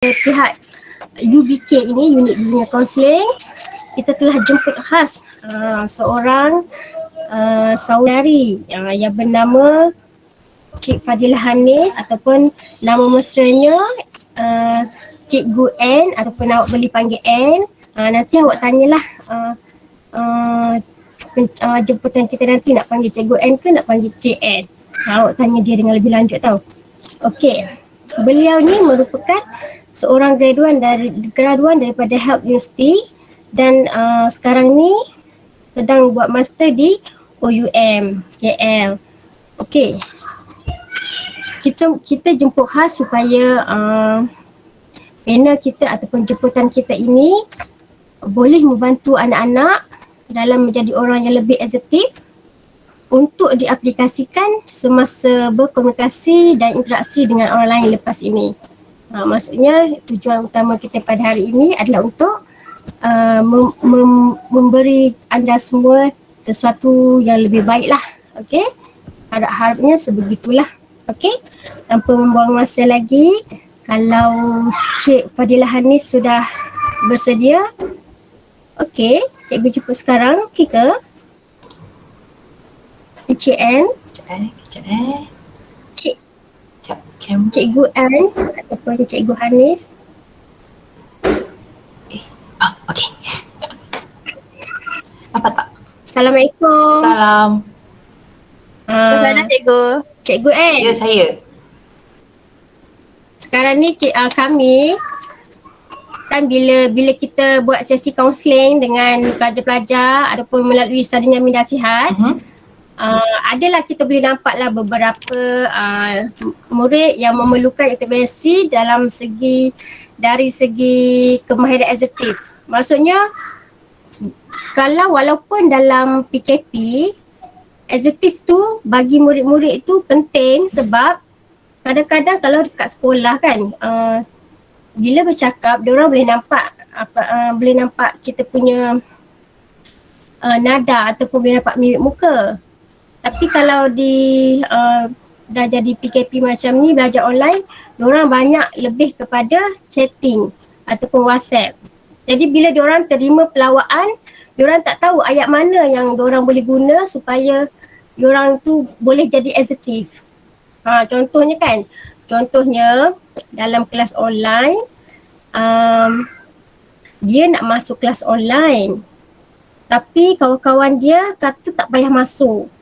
pihak UBK ini, unit dunia kaunseling, kita telah jemput khas seorang saudari yang bernama Cik Fadilah Hanis ataupun nama mesranya Cikgu N ataupun awak boleh panggil N. Nanti awak tanyalah jemputan kita nanti nak panggil Cikgu N ke nak panggil Cik N. Awak tanya dia dengan lebih lanjut tau. Okey. Beliau ni merupakan seorang graduan daripada Health University dan sekarang ni sedang buat master di OUM KL. Okey. Kita jemput khas supaya panel kita ataupun jemputan kita ini boleh membantu anak-anak dalam menjadi orang yang lebih asertif untuk diaplikasikan semasa berkomunikasi dan interaksi dengan orang lain lepas ini. Maksudnya tujuan utama kita pada hari ini adalah untuk memberi anda semua sesuatu yang lebih baik lah. Okay? Harap-harapnya sebegitulah. Okay? Tanpa membuang masa lagi, kalau Cik Fadilah Hanis sudah bersedia, okay, cikgu jemput sekarang. Okay ke? Cik N. Cikgu N ataupun Cikgu Hanis. Okay. Apa tak? Assalamualaikum. Salam. Sana cikgu. Cikgu N. Ya, saya. Sekarang ni kami kan bila kita buat sesi kaunseling dengan pelajar-pelajar ataupun melalui salinan nasihat, adalah kita boleh nampaklah beberapa murid yang memerlukan intervensi dari segi kemahiran asertif. Maksudnya kalau walaupun dalam PKP, asertif tu bagi murid-murid tu penting sebab kadang-kadang kalau dekat sekolah kan, bila bercakap diorang boleh nampak kita punya nada ataupun boleh nampak mimik muka. Tapi kalau dah jadi PKP macam ni, belajar online, diorang banyak lebih kepada chatting ataupun WhatsApp. Jadi bila diorang terima pelawaan, diorang tak tahu ayat mana yang diorang boleh guna supaya diorang tu boleh jadi asertif. Contohnya dalam kelas online, dia nak masuk kelas online tapi kawan-kawan dia kata tak payah masuk.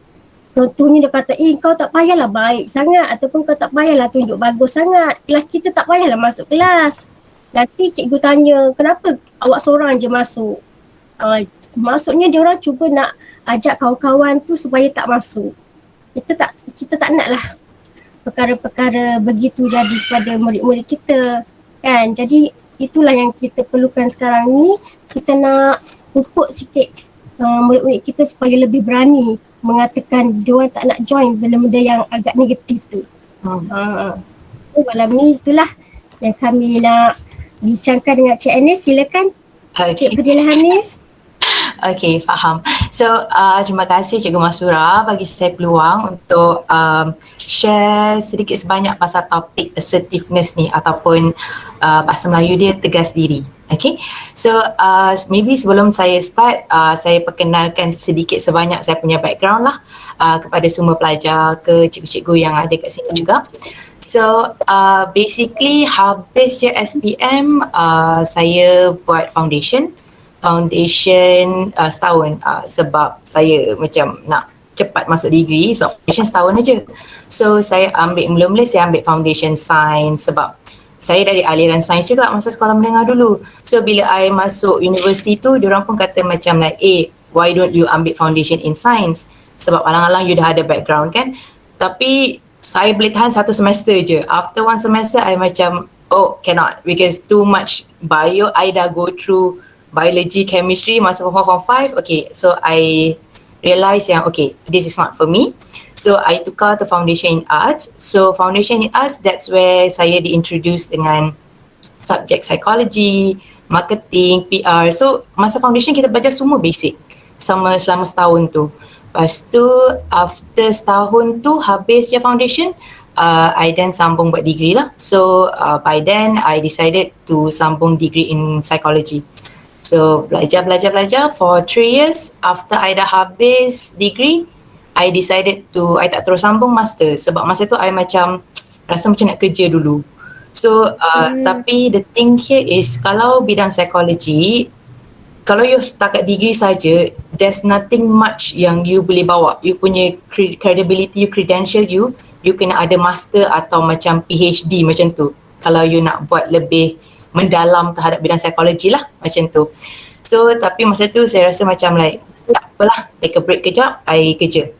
Contohnya dia kata, kau tak payahlah baik sangat ataupun kau tak payahlah tunjuk bagus sangat. Kelas kita tak payahlah masuk kelas. Nanti cikgu tanya, kenapa awak seorang je masuk? Maksudnya dia orang cuba nak ajak kawan-kawan tu supaya tak masuk. Kita tak naklah perkara-perkara begitu jadi pada murid-murid kita. Kan? Jadi itulah yang kita perlukan sekarang ni. Kita nak pupuk sikit murid-murid kita supaya lebih berani mengatakan diorang tak nak join benda-benda yang agak negatif tu. Malam ni itulah yang kami nak bincangkan dengan Cik Anis. Silakan Cik Fadilah Hanis. Okay, faham. So, terima kasih Cikgu Masura bagi saya peluang untuk share sedikit sebanyak pasal topik assertiveness ni ataupun bahasa Melayu dia tegas diri. Okay, so maybe sebelum saya start, saya perkenalkan sedikit sebanyak saya punya background lah kepada semua pelajar ke cikgu-cikgu yang ada kat sini juga. So basically habis je SPM, saya buat foundation setahun sebab saya macam nak cepat masuk degree, so foundation setahun aja. So saya mula-mula saya ambil foundation science sebab saya dari aliran sains juga masa sekolah menengah dulu. So bila I masuk universiti tu, diorang pun kata macam like, why don't you ambil foundation in science? Sebab alang-alang you dah ada background kan. Tapi saya boleh tahan satu semester je. After one semester, I macam, cannot because too much bio. I dah go through biology, chemistry masa form 4, form 5. Okay, so I realised yang this is not for me. So I tukar to foundation in arts. So foundation in arts, that's where saya diintroduce dengan subjek psychology, marketing, PR. So masa foundation kita belajar semua basic selama setahun tu. Lepas tu after setahun tu habis je foundation, I then sambung buat degree lah. So by then I decided to sambung degree in psychology. So belajar for 3 years. After I dah habis degree, I decided to, I tak terus sambung master sebab masa tu I macam rasa macam nak kerja dulu. So tapi the thing here is kalau bidang psikologi, kalau you setakat degree saja, there's nothing much yang you boleh bawa. You punya credibility, you credential you kena ada master atau macam PhD macam tu. Kalau you nak buat lebih mendalam terhadap bidang psikologi lah macam tu. So tapi masa tu saya rasa macam like tak apalah, take a break kejap, I kerja.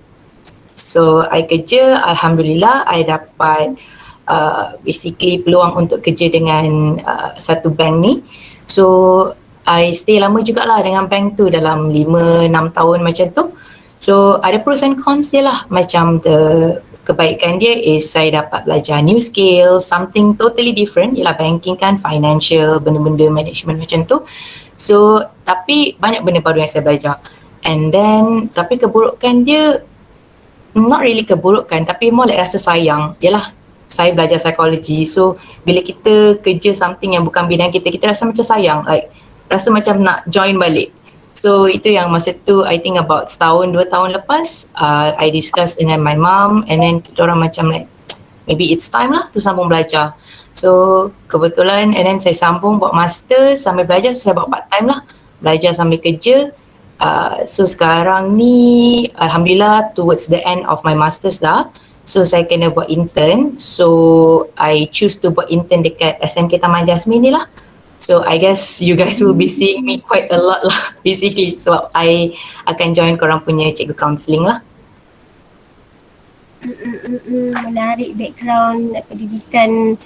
So I kerja, Alhamdulillah I dapat basically peluang untuk kerja dengan satu bank ni. So I stay lama jugalah dengan bank tu dalam 5-6 tahun macam tu. So ada pros and cons dia lah. Macam kebaikan dia is saya dapat belajar new skills, something totally different. Ialah banking kan, financial, benda-benda management macam tu. So tapi banyak benda baru yang saya belajar. And then tapi keburukan dia, not really keburukan tapi more like rasa sayang. Yalah, saya belajar psikologi. So bila kita kerja something yang bukan bidang kita, kita rasa macam sayang, like rasa macam nak join balik. So itu yang masa tu I think about setahun 2 tahun lepas I discuss dengan my mom and then kita orang macam like maybe it's time lah to sambung belajar. So kebetulan and then saya sambung buat master sambil belajar. So saya buat part time lah, belajar sambil kerja. So sekarang ni Alhamdulillah towards the end of my masters dah. So saya kena buat intern. So I choose to buat intern dekat SMK Taman Jasmine ni lah. So I guess you guys will be seeing me quite a lot lah basically sebab I akan join korang punya cikgu counselling lah. Menarik background pendidikan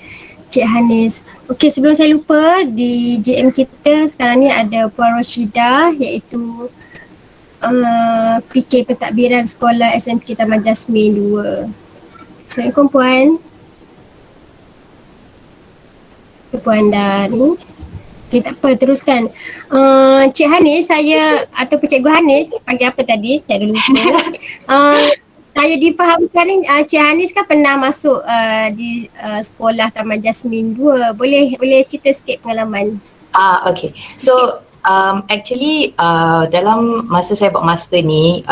Cik Hanis. Okey, sebelum saya lupa, di JM kita sekarang ni ada Puan Roshidah iaitu PK Pentadbiran Sekolah SMK Taman Jasmine 2. Assalamualaikum Puan. Puan dah ni. Okay, tak apa, teruskan. Cik Hanis, saya ataupun Cikgu Hanis, panggil apa tadi? Saya dah lupa. Saya difahamkan ni, Cik Hanis kan pernah masuk di sekolah Taman Jasmine 2. Boleh cerita sikit pengalaman? Okay. So actually dalam masa saya buat master ni,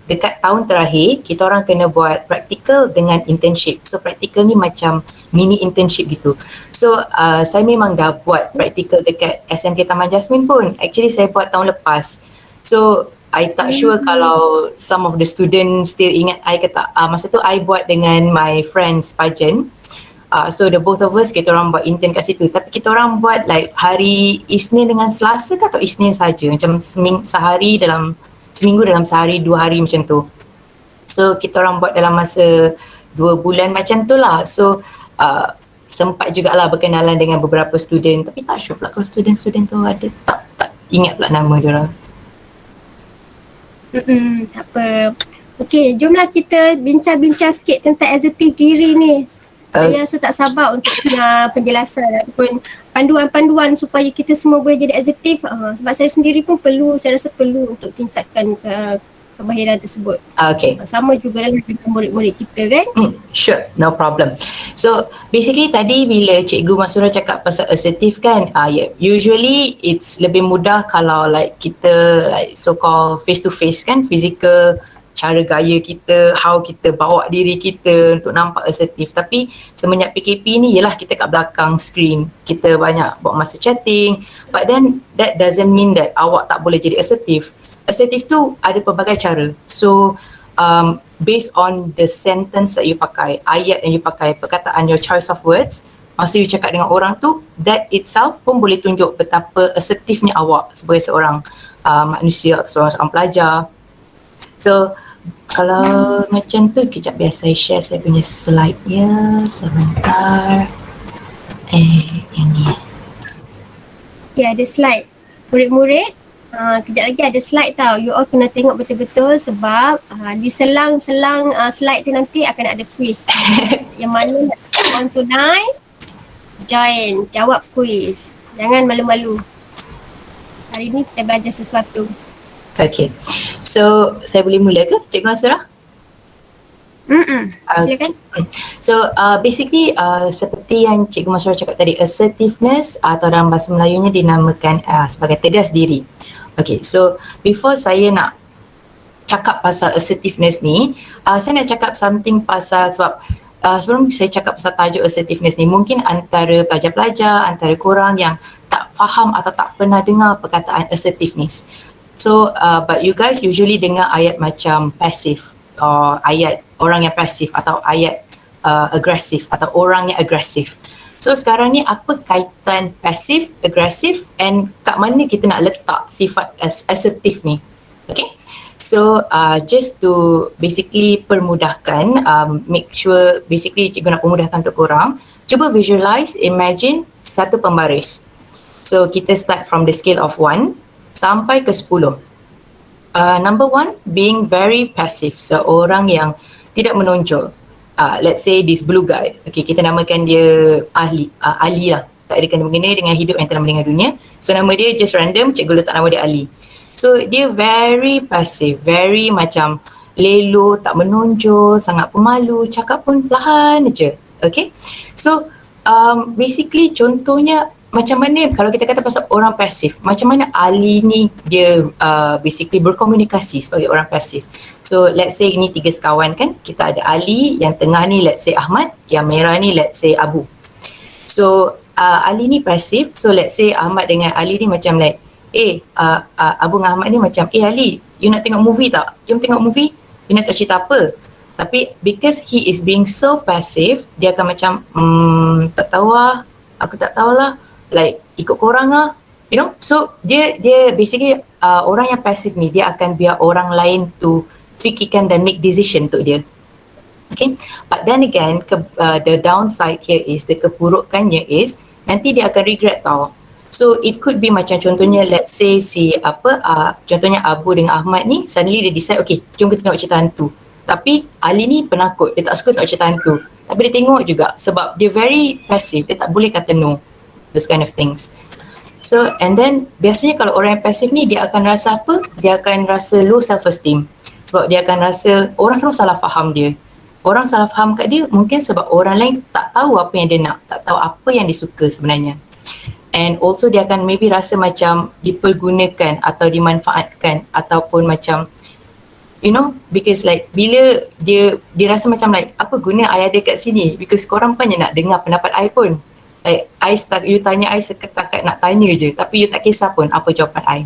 dekat tahun terakhir kita orang kena buat practical dengan internship. So practical ni macam mini internship gitu. So saya memang dah buat practical dekat SMK Taman Jasmine pun. Actually saya buat tahun lepas. So I tak sure kalau some of the students still ingat I ke tak. Masa tu I buat dengan my friends Pajan. So the both of us kita orang buat intern kat situ. Tapi kita orang buat like hari Isnin dengan Selasa ke atau Isnin saja. Macam seminggu dalam sehari, 2 hari macam tu. So kita orang buat dalam masa 2 bulan macam tu lah. So sempat jugalah berkenalan dengan beberapa student. Tapi tak sure pula kalau student-student tu ada. Tak ingat pula nama diorang. Tak apa. Okey, jomlah kita bincang-bincang sikit tentang assertive diri ni. Saya rasa tak sabar untuk penjelasan ataupun panduan-panduan supaya kita semua boleh jadi assertive. Sebab saya sendiri pun saya rasa perlu untuk tingkatkan kemahiran tersebut. Okay. Sama juga dengan murid-murid kita kan? Sure, no problem. So basically tadi bila Cikgu Masura cakap pasal assertive kan, usually it's lebih mudah kalau like kita like so called face to face kan, physical, cara gaya kita, how kita bawa diri kita untuk nampak assertive. Tapi semenjak PKP ni ialah kita kat belakang screen, kita banyak buat masa chatting, but then that doesn't mean that awak tak boleh jadi assertive. Assertive tu ada pelbagai cara. So based on the sentence that you pakai, ayat yang you pakai, perkataan, your choice of words, masa you cakap dengan orang tu, that itself pun boleh tunjuk betapa assertifnya awak sebagai seorang manusia atau seorang pelajar. So kalau macam tu, kejap biar saya share saya punya slide ya, sebentar. Ini. Okay, ada slide. Murid-murid, kejap lagi ada slide tau. You all kena tengok betul-betul sebab di selang-selang slide tu nanti akan ada quiz. Yang mana want to join, jawab quiz. Jangan malu-malu. Hari ni kita belajar sesuatu. Okay. So saya boleh mula ke Cikgu Masura? Silakan. So basically seperti yang Cikgu Masyarah cakap tadi, assertiveness atau dalam bahasa Melayunya dinamakan sebagai tegas diri. Okay, so before saya nak cakap pasal assertiveness ni, saya nak cakap something pasal sebab sebelum saya cakap pasal tajuk assertiveness ni, mungkin antara pelajar-pelajar, antara korang yang tak faham atau tak pernah dengar perkataan assertiveness. So but you guys usually dengar ayat macam passive, ayat orang yang pasif atau ayat agresif atau orang yang agresif. So sekarang ni apa kaitan pasif, agresif, and kat mana kita nak letak sifat assertive ni? Okay, so just to basically permudahkan, make sure basically cikgu nak permudahkan untuk korang, cuba visualize, imagine satu pembaris. So kita start from the scale of 1 sampai ke 10. Number 1, being very passive, seorang yang tidak menonjol. Let's say this blue guy, okay, kita namakan dia Ali lah, tak ada kena-mengena dengan hidup yang telah meninggal dunia. So nama dia just random, cikgu letak nama dia Ali. So dia very passive, very macam lelo, tak menonjol, sangat pemalu, cakap pun perlahan je. Okay, so basically contohnya macam mana kalau kita kata pasal orang pasif, macam mana Ali ni dia basically berkomunikasi sebagai orang pasif. So let's say ini 3 sekawan kan, kita ada Ali, yang tengah ni let's say Ahmad, yang merah ni let's say Abu. So Ali ni pasif, so let's say Ahmad dengan Ali ni macam like, Abu dengan Ahmad ni macam, Ali, you nak tengok movie tak? Jom tengok movie. You nak cerita apa? Tapi because he is being so passive, dia akan macam, tak tahu lah, aku tak tahulah, like ikut korang lah, you know. So dia basically orang yang pasif ni, dia akan biar orang lain tu fikirkan dan make decision untuk dia. Okay, but then again the downside here is, the keburukannya is nanti dia akan regret tau. So it could be macam contohnya let's say contohnya Abu dengan Ahmad ni suddenly dia decide, okay, jom kita tengok cerita hantu. Tapi Ali ni penakut, dia tak suka tengok cerita hantu, tapi dia tengok juga sebab dia very passive, dia tak boleh kata no, those kind of things. So and then biasanya kalau orang yang pasif ni, dia akan rasa apa? Dia akan rasa low self esteem, sebab dia akan rasa orang selalu salah faham dia. Orang salah faham kat dia mungkin sebab orang lain tak tahu apa yang dia nak, tak tahu apa yang dia suka sebenarnya. And also dia akan maybe rasa macam dipergunakan atau dimanfaatkan, ataupun macam you know, because like bila dia rasa macam like, apa guna I ada kat sini, because korang bukannya nak dengar pendapat I pun. Like you tanya I setakat nak tanya je, tapi you tak kisah pun apa jawapan I.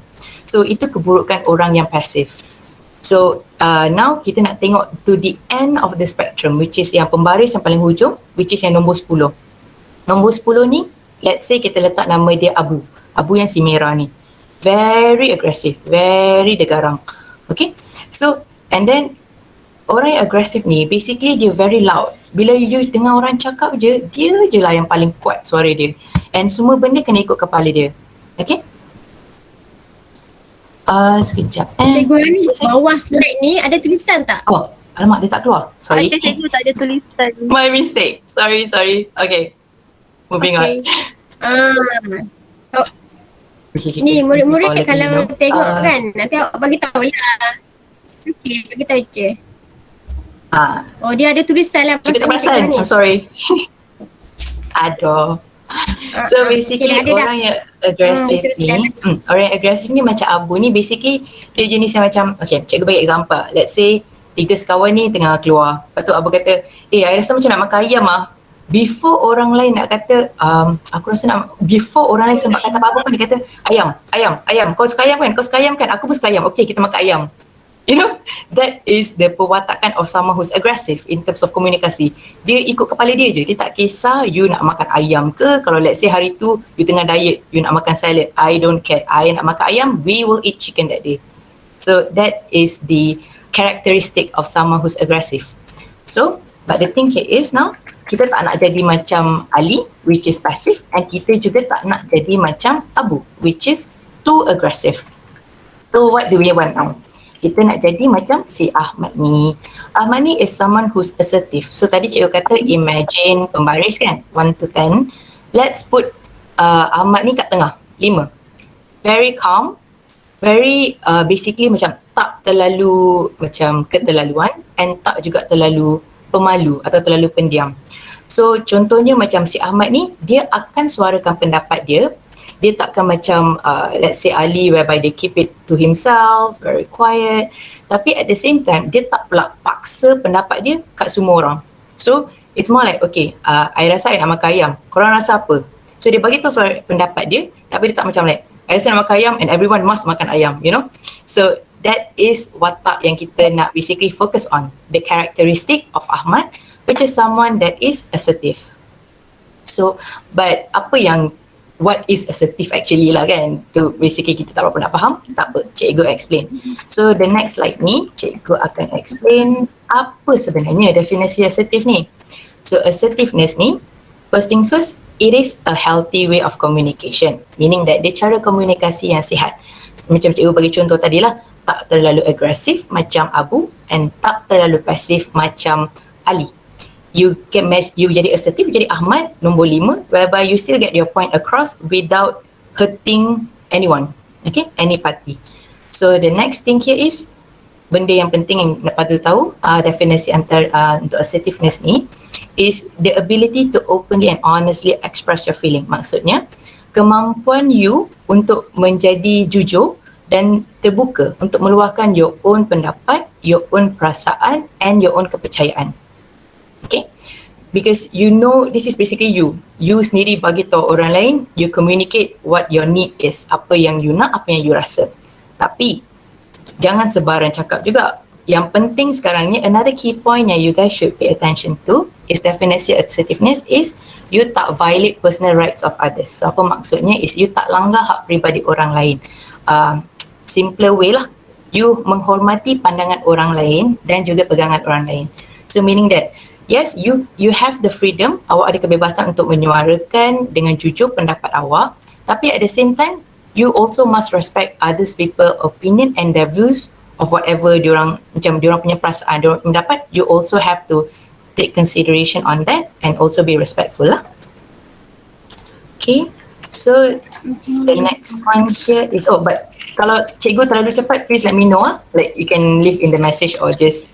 So itu keburukan orang yang pasif. So now kita nak tengok to the end of the spectrum, which is yang pembaris yang paling hujung, which is yang nombor 10. Nombor 10 ni, let's say kita letak nama dia Abu. Abu yang si merah ni, very aggressive, very degarang. Okay, so and then orang yang agresif ni basically dia very loud. Bila you dengar orang cakap je, dia je lah yang paling kuat suara dia, and semua benda kena ikut kepala dia. Okay, sekejap. Cikgu ni bawah slide ni ada tulisan tak? Oh, alamak, dia tak keluar. Sorry. Ada cikgu tak ada tulisan. My mistake. Sorry. Okay, moving on. Ni murid-murid kalau tengok kan, nanti awak bagi tahu lah. Okay, bagi tahu je. Oh, dia ada tulisan lah. Cikgu tak perasan. I'm sorry. Aduh. So basically orang yang agresif ni, orang yang agresif ni macam Abu ni basically dia jenis yang macam, okay, cikgu bagi example. Let's say 3 sekawan ni tengah keluar. Lepas tu Abu kata, I rasa macam nak makan ayam lah. Before orang lain nak kata, aku rasa nak, before orang lain sempat kata apa-apa pun dia kata, ayam. Kau suka ayam kan? Kau suka ayam kan? Aku pun suka ayam. Okay, kita makan ayam. You know, that is the perwatakan of someone who's aggressive in terms of komunikasi. Dia ikut kepala dia je. Dia tak kisah you nak makan ayam ke. Kalau let's say hari tu you tengah diet, you nak makan salad, I don't care. I nak makan ayam, we will eat chicken that day. So that is the characteristic of someone who's aggressive. So, but the thing here is now, kita tak nak jadi macam Ali, which is passive, and kita juga tak nak jadi macam Abu, which is too aggressive. So what do we want now? Kita nak jadi macam si Ahmad ni. Ahmad ni is someone who's assertive. So tadi cikgu kata imagine pembaris kan, 1 to 10. Let's put Ahmad ni kat tengah, 5. Very calm, very basically macam tak terlalu macam keterlaluan, and tak juga terlalu pemalu atau terlalu pendiam. So contohnya macam si Ahmad ni, dia akan suarakan pendapat dia. Dia takkan macam let's say Ali whereby they keep it to himself, very quiet. Tapi at the same time, dia tak pula paksa pendapat dia kat semua orang. So it's more like, okay, I rasa I nak makan ayam. Korang rasa apa? So dia bagi tahu suara pendapat dia, tapi dia tak macam like, I rasa nak makan ayam and everyone must makan ayam, you know. So that is watak yang kita nak basically focus on. The characteristic of Ahmad, which is someone that is assertive. So, but what is assertive actually lah kan? Tu basically kita tak berapa nak faham. Tak apa, cikgu explain. So the next slide ni, cikgu akan explain apa sebenarnya definisi assertive ni. So assertiveness ni, first things first, it is a healthy way of communication. Meaning that dia cara komunikasi yang sihat. Macam cikgu bagi contoh tadi lah, tak terlalu agresif macam Abu and tak terlalu pasif macam Ali. You jadi assertive, jadi Ahmad nombor 5, whereby you still get your point across without hurting anyone, okay, any party. So the next thing here is, benda yang penting yang patut tahu, definisi untuk assertiveness ni is the ability to openly and honestly express your feeling. Maksudnya, kemampuan you untuk menjadi jujur dan terbuka untuk meluahkan your own pendapat, your own perasaan and your own kepercayaan. Okay, because you know this is basically you sendiri bagi tahu orang lain, you communicate what your need is, apa yang you nak, apa yang you rasa. Tapi jangan sebarang cakap juga. Yang penting sekarang ni, another key point yang you guys should pay attention to is definisi assertiveness is you tak violate personal rights of others. So apa maksudnya is you tak langgar hak peribadi orang lain. Simpler way lah, you menghormati pandangan orang lain dan juga pegangan orang lain. So meaning that yes, you have the freedom, awak ada kebebasan untuk menyuarakan dengan jujur pendapat awak, tapi at the same time, you also must respect others people opinion and their views of whatever diorang punya perasaan, diorang pendapat, you also have to take consideration on that and also be respectful lah. Okay, so the next one here is, but kalau cikgu terlalu cepat, please let me know lah. Like you can leave in the message or just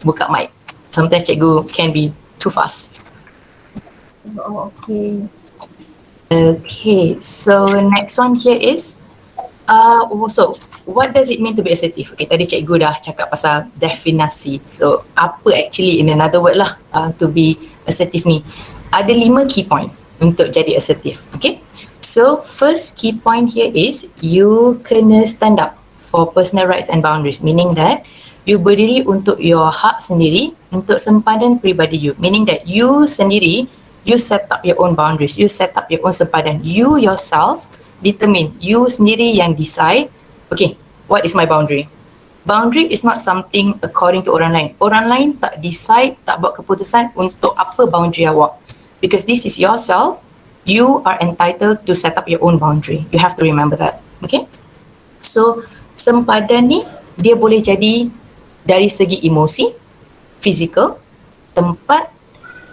buka mic. Sometimes cikgu can be too fast. Oh, okay. Okay, so next one here is, so what does it mean to be assertive? Okay, tadi cikgu dah cakap pasal definisi. So apa actually in another word lah to be assertive ni? Ada 5 key point untuk jadi assertive. Okay, so first key point here is you kena stand up for personal rights and boundaries, meaning that you berdiri untuk your hak sendiri, untuk sempadan peribadi you. Meaning that you sendiri, you set up your own boundaries, you set up your own sempadan. You yourself determine, you sendiri yang decide, okay, what is my boundary? Boundary is not something according to orang lain. Orang lain tak decide, tak buat keputusan untuk apa boundary awak. Because this is yourself, you are entitled to set up your own boundary. You have to remember that, okay? So, sempadan ni, dia boleh jadi dari segi emosi, fizikal, tempat,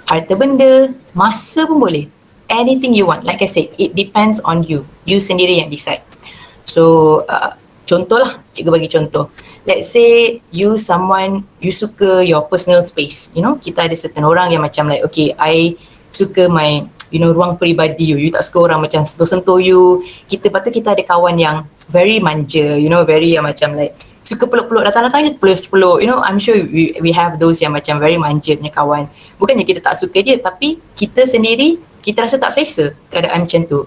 harta benda, masa pun boleh. Anything you want. Like I said, it depends on you. You sendiri yang decide. So, contoh lah, cikgu bagi contoh. Let's say you suka your personal space. You know, kita ada certain orang yang macam like, okay, I suka my, ruang peribadi you. You tak suka orang macam sentuh-sentuh you. Lepas tu kita ada kawan yang very manja, very yang macam like, suka peluk-peluk, datang-datang je peluk-peluk. I'm sure we have those yang macam very manja punya kawan. Bukannya kita tak suka dia, tapi kita sendiri, kita rasa tak selesa keadaan macam tu.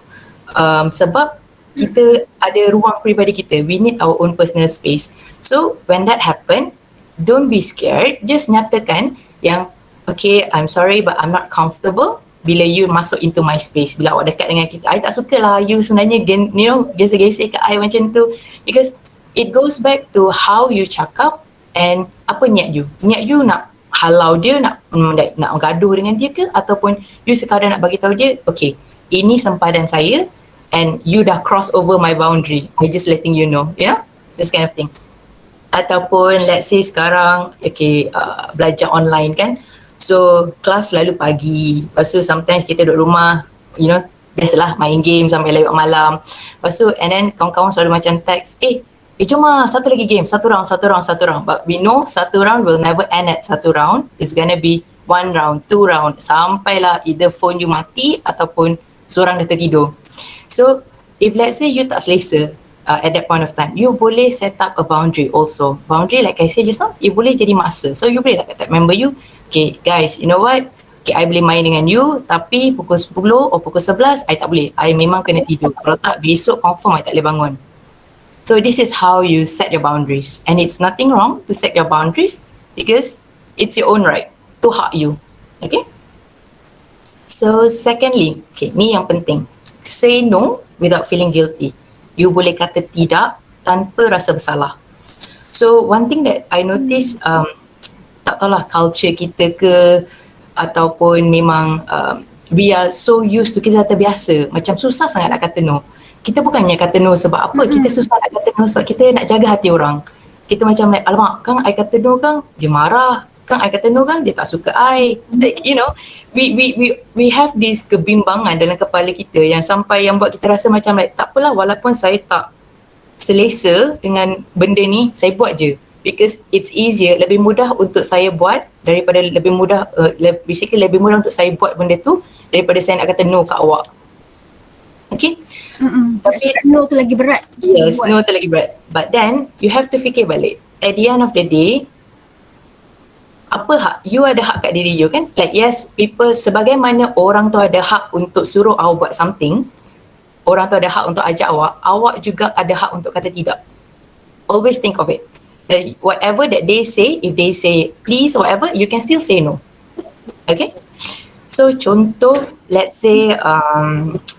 Sebab kita ada ruang peribadi kita. We need our own personal space. So, when that happen, don't be scared. Just nyatakan yang, okay, I'm sorry but I'm not comfortable bila you masuk into my space. Bila awak dekat dengan kita, I tak suka lah you sebenarnya gesek-gesek kat I macam tu. Because it goes back to how you cakap and apa niat you. Niat you nak halau dia, nak gaduh dengan dia ke, ataupun you sekadar nak bagi tahu dia, okay, ini sempadan saya and you dah cross over my boundary. I just letting you know, this kind of thing. Ataupun let's say sekarang, okay, belajar online kan. So kelas selalu pagi, lepas tu sometimes kita duduk rumah, biasalah main game sampai lewat malam. Lepas tu and then kawan-kawan selalu macam text, jom lah, satu lagi game, satu round. But we know satu round will never end at satu round. It's gonna be 1 round, 2 round, sampailah either phone you mati ataupun seorang dah tertidur. So if let's say you tak selesa at that point of time, you boleh set up a boundary also. Boundary like I said just now, you boleh jadi masa. So you boleh lah kata member you, okay guys, you know what, okay, I boleh main dengan you tapi pukul 10 atau pukul 11 I tak boleh, I memang kena tidur. Kalau tak besok confirm I tak boleh bangun. So this is how you set your boundaries, and it's nothing wrong to set your boundaries because it's your own right to hug you. Okay. So secondly, okay, ni yang penting, say no without feeling guilty. You boleh kata tidak tanpa rasa bersalah. So one thing that I notice, tak tahulah culture kita ke ataupun memang we are so used to, kita dah terbiasa macam susah sangat nak kata no. Kita bukannya kata no sebab apa, kita susah nak kata no sebab kita nak jaga hati orang. Kita macam like, alamak, Kang I kata no Kang, dia marah. Kang I kata no Kang, dia tak suka I. Like, you know, we have this kebimbangan dalam kepala kita yang sampai yang buat kita rasa macam like, tak apalah walaupun saya tak selesa dengan benda ni, saya buat je. Because it's easier, lebih mudah untuk saya buat daripada lebih mudah, basically lebih mudah untuk saya buat benda tu daripada saya nak kata no kat awak. Okay. Tapi no tu lagi berat. Yes, no tu lagi berat. But then you have to fikir balik. At the end of the day, apa hak? You ada hak kat diri you kan? Like yes, people, sebagaimana orang tu ada hak untuk suruh awak buat something, orang tu ada hak untuk ajak awak juga ada hak untuk kata tidak. Always think of it. Whatever that they say, if they say please or whatever, you can still say no. Okay? So contoh, let's say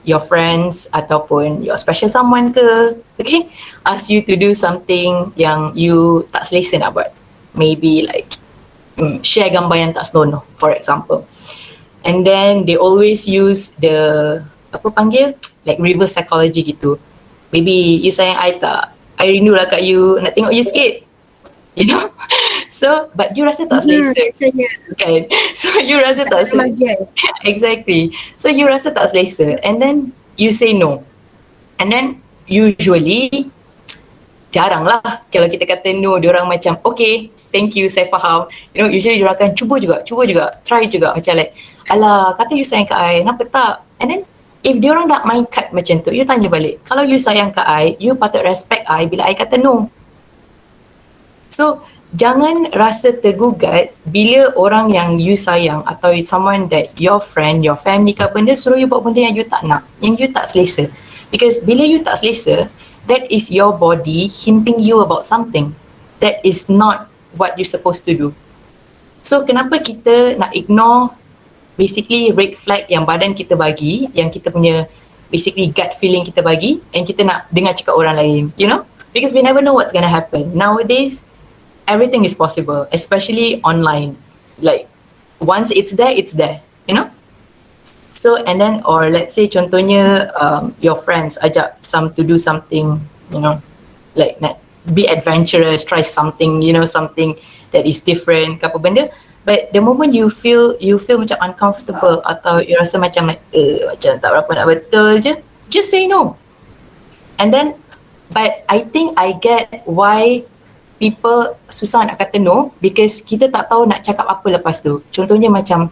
your friends ataupun your special someone ke, okay, ask you to do something yang you tak selesa nak buat. Maybe like share gambar yang tak senonoh, for example. And then they always use the, apa panggil, like reverse psychology gitu. Maybe you sayang I tak, I rindu lah kat you, nak tengok you sikit. You know? So, but you rasa tak selesa. Kan? So, you rasa tak selesa. Exactly. So, you rasa tak selesa. And then, you say no. And then, usually, jarang lah kalau kita kata no, diorang macam, okay, thank you, saya faham. You know, usually diorang akan cuba juga, try juga. Macam like, alah, kata you sayang kat I, kenapa tak? And then, if diorang tak main cut macam tu, you tanya balik, kalau you sayang kat I, you patut respect I bila I kata no. So, jangan rasa tergugat bila orang yang you sayang atau someone that your friend, your family ke benda suruh you buat benda yang you tak nak, yang you tak selesa. Because bila you tak selesa, that is your body hinting you about something. That is not what you supposed to do. So, kenapa kita nak ignore basically red flag yang badan kita bagi, yang kita punya basically gut feeling kita bagi, and kita nak dengar cakap orang lain, you know? Because we never know what's gonna happen. Nowadays, everything is possible, especially online. Like, once it's there, you know? So, and then, or let's say contohnya, your friends ajak to do something, you know, like be adventurous, try something, you know, something that is different, apa benda. But the moment you feel macam uncomfortable atau you rasa macam like, macam tak berapa nak betul je, just say no. And then, but I think I get why people susah nak kata no, because kita tak tahu nak cakap apa lepas tu. Contohnya macam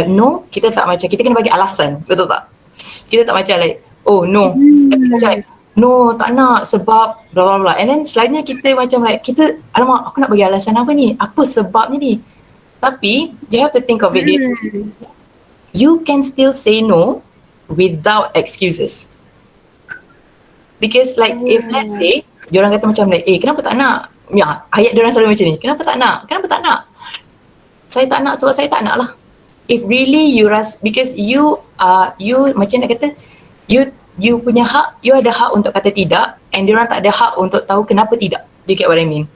no, kita tak macam, kita kena bagi alasan, betul tak? Kita tak macam like, oh no, kita macam like, no tak nak sebab bla bla bla. And then selainnya kita macam like, kita, alamak aku nak bagi alasan apa ni? Apa sebabnya ni? Tapi you have to think of it this way. You can still say no without excuses. Because like if let's say diorang kata macam like, kenapa tak nak? Ya, ayat diorang selalu macam ni. Kenapa tak nak? Kenapa tak nak? Saya tak nak sebab saya tak nak lah. If really you rasa, because you macam nak kata, you punya hak, you ada hak untuk kata tidak, and diorang tak ada hak untuk tahu kenapa tidak. Do you get what I mean?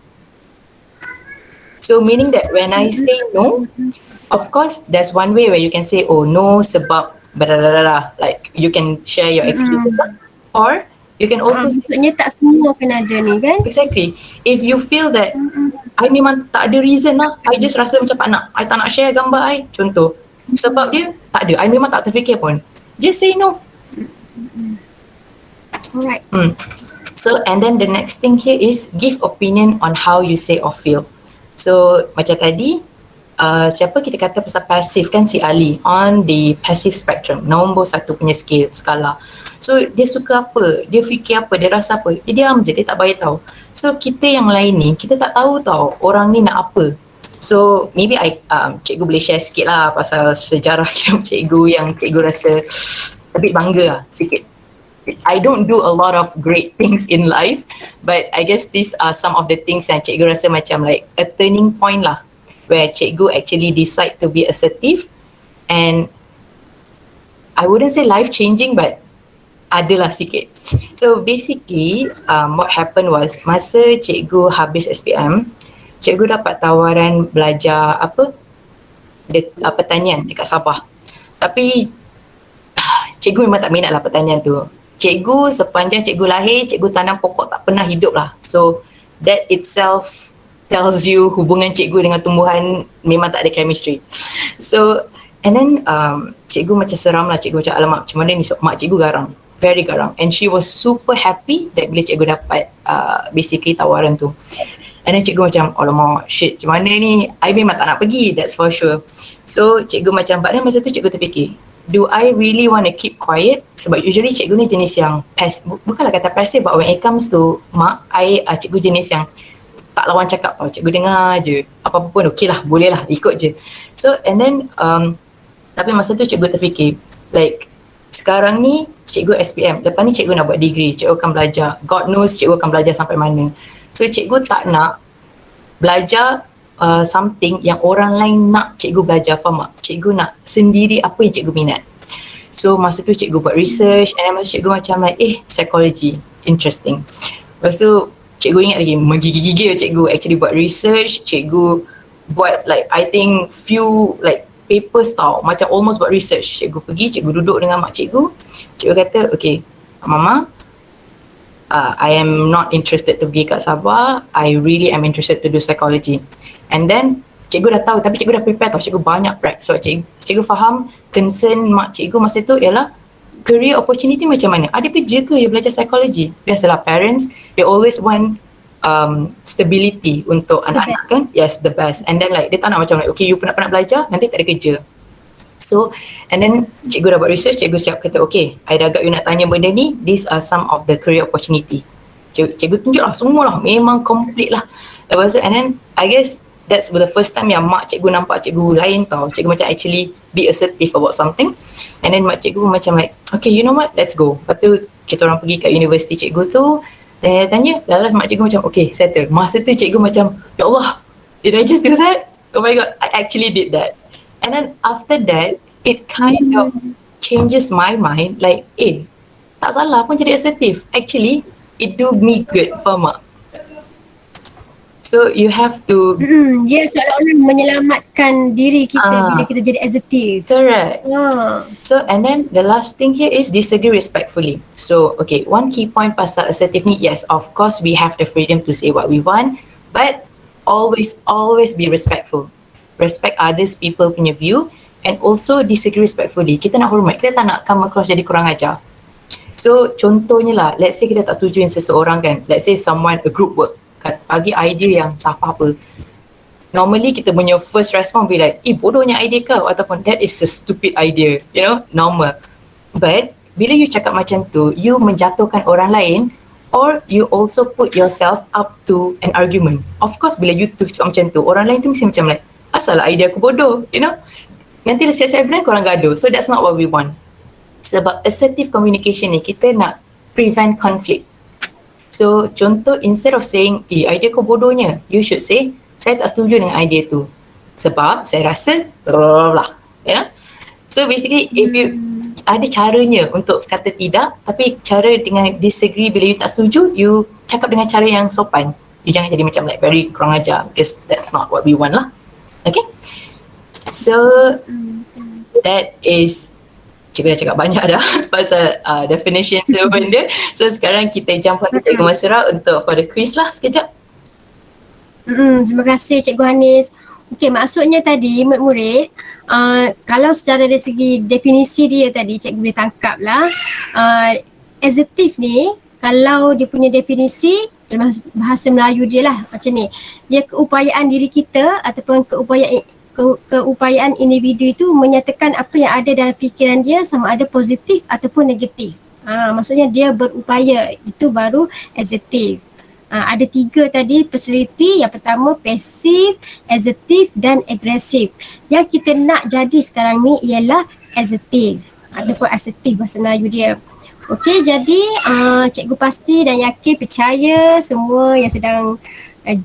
So meaning that when I say no, of course there's one way where you can say, oh no sebab blah, like you can share your excuses lah. Or you can also maksudnya tak semua kena ada ni kan? Exactly. If you feel that I memang tak ada reason lah, I just rasa macam I tak nak share gambar I, contoh, sebab dia tak ada, I memang tak terfikir pun, just say no. Alright. So and then the next thing here is give opinion on how you say or feel. So macam tadi, siapa kita kata pasal passive kan, si Ali on the passive spectrum, nombor 1 punya skala. So dia suka apa, dia fikir apa, dia rasa apa, dia diam je, dia tak bagi tahu. So kita yang lain ni, kita tak tahu tau orang ni nak apa. So maybe cikgu boleh share sikit lah pasal sejarah hidup cikgu yang cikgu rasa a bit bangga lah sikit. I don't do a lot of great things in life, but I guess these are some of the things yang cikgu rasa macam like a turning point lah, where cikgu actually decide to be assertive, and I wouldn't say life changing, but adalah sikit. So basically what happened was, masa cikgu habis SPM, cikgu dapat tawaran belajar pertanian dekat Sabah. Tapi cikgu memang tak minat lah pertanian tu. Cikgu sepanjang cikgu lahir, cikgu tanam pokok tak pernah hidup lah. So that itself tells you hubungan cikgu dengan tumbuhan memang tak ada chemistry. So and then cikgu macam seram lah, cikgu macam alamak macam mana ni, mak cikgu garang, very garang, and she was super happy that bila cikgu dapat basically tawaran tu. And then cikgu macam alamak shit macam mana ni, I memang tak nak pergi, that's for sure. So cikgu macam, but then masa tu cikgu terfikir, do I really want to keep quiet? Sebab usually cikgu ni jenis yang bukanlah kata passive, but when it comes to mak, cikgu jenis yang tak lawan cakap tau, cikgu dengar je, apa-apa pun okey lah, boleh lah, ikut je. So and then tapi masa tu cikgu terfikir, like sekarang ni cikgu SPM, lepas ni cikgu nak buat degree, cikgu akan belajar, God knows cikgu akan belajar sampai mana. So cikgu tak nak belajar something yang orang lain nak cikgu belajar, faham tak? Cikgu nak sendiri apa yang cikgu minat. So masa tu cikgu buat research, and masa cikgu macam like psychology, interesting. Lepas tu cikgu ingat lagi, menggigil-gigil cikgu actually buat research, cikgu buat like I think few like papers tau, macam almost buat research. Cikgu pergi, cikgu duduk dengan mak cikgu, cikgu kata okay mama, I am not interested to pergi kat Sabah, I really am interested to do psychology. And then cikgu dah tahu, tapi cikgu dah prepare tau, cikgu banyak prep. So cikgu faham concern mak cikgu masa tu ialah career opportunity macam mana, ada kerja ke you belajar psychology. Biasalah parents, they always want stability untuk anak-anak kan, yes, the best. And then like dia tak nak macam like okay you penat-penat belajar nanti tak ada kerja. So and then cikgu dah buat research, cikgu siap kata okay, I dah agak you nak tanya benda ni, these are some of the career opportunity. Cikgu tunjuk lah semua lah, memang complete lah. Lepas tu and then I guess that's the first time yang mak cikgu nampak cikgu lain tau. Cikgu macam actually be assertive about something. And then mak cikgu macam like, okay you know what, let's go. Lepas tu kita orang pergi kat universiti cikgu tu, tanya, lalu mak cikgu macam okay settle. Masa tu cikgu macam, ya Allah, did I just do that? Oh my god, I actually did that. And then after that, it kind of changes my mind like, tak salah pun jadi assertive. Actually, it do me good, faham tak? So you have to Dia seolah-olah menyelamatkan diri kita bila kita jadi assertive. correct. So and then the last thing here is disagree respectfully. So okay, one key point pasal assertive ni, yes of course we have the freedom to say what we want, but always be respectful. Respect others people punya view, and also disagree respectfully. Kita nak hormat, kita tak nak come across jadi kurang ajar. So contohnya lah, let's say kita tak tujuin seseorang kan, let's say someone a group work bagi idea yang tak apa-apa, normally kita punya first response be like, bodohnya idea kau, ataupun that is a stupid idea, you know, normal. But bila you cakap macam tu, you menjatuhkan orang lain, or you also put yourself up to an argument. Of course bila you cakap macam tu, orang lain tu mesti macam like, asalah idea aku bodoh, you know, nanti siap-siap benar korang gaduh. So that's not what we want. Sebab assertive communication ni, kita nak prevent conflict. So contoh, instead of saying idea kau bodohnya, you should say saya tak setuju dengan idea tu sebab saya rasa blah, you know. So basically if you ada caranya untuk kata tidak, tapi cara dengan disagree bila you tak setuju, you cakap dengan cara yang sopan. You jangan jadi macam like very kurang ajar, because that's not what we want lah. Okay, so that is, cikgu dah cakap banyak dah pasal definition semua benda. So sekarang kita jump ke Cikgu Masura untuk for the quiz lah sekejap. Terima kasih Cikgu Hanis. Okey, maksudnya tadi murid-murid, kalau secara dari segi definisi dia tadi cikgu boleh tangkap lah, assertive ni kalau dia punya definisi dalam bahasa Melayu dia lah macam ni, dia keupayaan diri kita ataupun keupayaan individu itu menyatakan apa yang ada dalam fikiran dia sama ada positif ataupun negatif. Maksudnya dia berupaya, itu baru assertive. Ada 3 tadi personality. Yang pertama passive, assertive dan agresif. Yang kita nak jadi sekarang ni ialah assertive ataupun assertive bahasa Melayu dia. Okey, jadi cikgu pasti dan yakin percaya semua yang sedang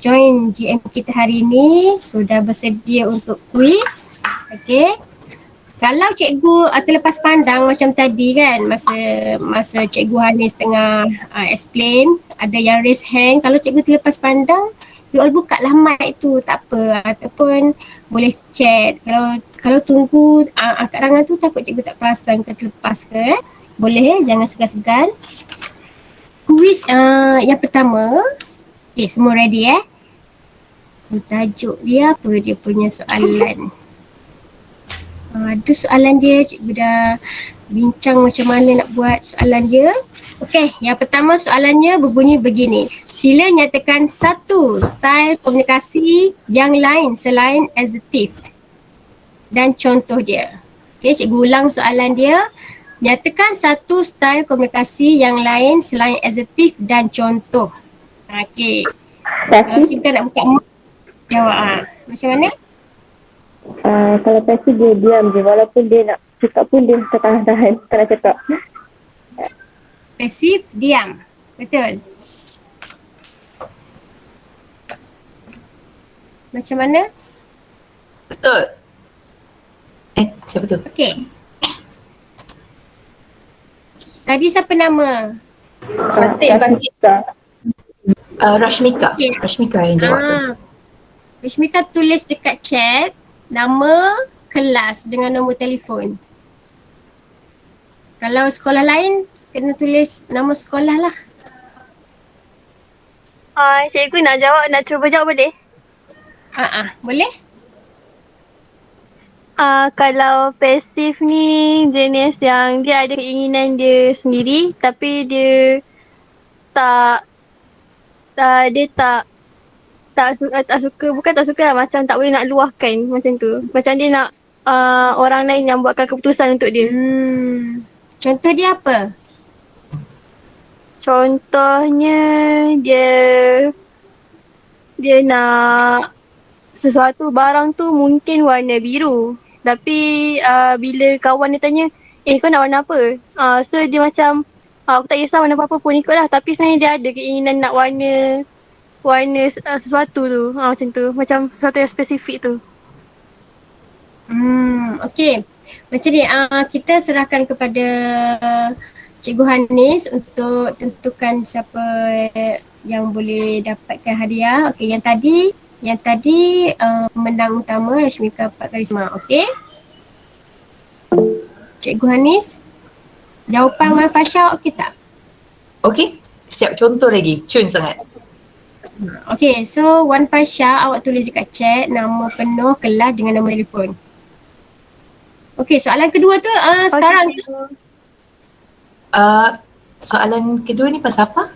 join GM kita hari ini sudah bersedia untuk quiz. Okey. Kalau cikgu terlepas pandang macam tadi kan, masa cikgu Hanis tengah explain, ada yang raise hand, kalau cikgu terlepas pandang, you all buka lah mic tu, tak apa, ataupun boleh chat. Kalau tunggu angkat tangan tu takut cikgu tak perasan ke terlepas ke, boleh, jangan segan-segan. Quiz yang pertama, semua ready tajuk dia apa, dia punya soalan. Ada soalan dia, cikgu dah bincang macam mana nak buat soalan dia. Okey, yang pertama soalannya berbunyi begini. Sila nyatakan satu style komunikasi yang lain selain assertive dan contoh dia. Okey, cikgu ulang soalan dia. Nyatakan satu style komunikasi yang lain selain assertive dan contoh. Okey. Kalau Sinta nak buka mic, jawab. Macam mana? Kalau pasif dia diam je, walaupun dia nak cakap pun dia tahan-tahan, tak nak cakap. Pasif, diam. Betul. Macam mana? Betul. Siapa tu? Okey. Tadi siapa nama? Rashmika. Okay. Rashmika yang jawab tu. Rashmika tulis dekat chat nama kelas dengan nombor telefon. Kalau sekolah lain kena tulis nama sekolah lah. Cikgu nak jawab, nak cuba jawab boleh? Boleh? Kalau pasif ni jenis yang dia ada keinginan dia sendiri tapi dia tak suka, bukan tak suka lah, macam tak boleh nak luahkan macam tu. Macam dia nak orang lain yang buatkan keputusan untuk dia. Contoh dia apa? Contohnya dia nak sesuatu barang tu mungkin warna biru. Tapi bila kawan dia tanya, kau nak warna apa? So dia macam, aku tak kisah warna apa-apa pun ikut lah. Tapi sebenarnya dia ada keinginan nak warna sesuatu tu. Macam tu. Macam sesuatu yang spesifik tu. Okey. Macam ni, kita serahkan kepada Cikgu Hanis untuk tentukan siapa yang boleh dapatkan hadiah. Okey, yang tadi pemenang utama Rashmika Pak Karisma. Okey. Cikgu Hanis, jawapan Wan Fasha okey tak? Okey. Siap, contoh lagi. Cun sangat. Okey, so Wan Fasha, awak tulis dekat chat nama penuh, kelas dengan nombor telefon. Okey, soalan kedua tu sekarang tu. Soalan kedua ni pasal apa?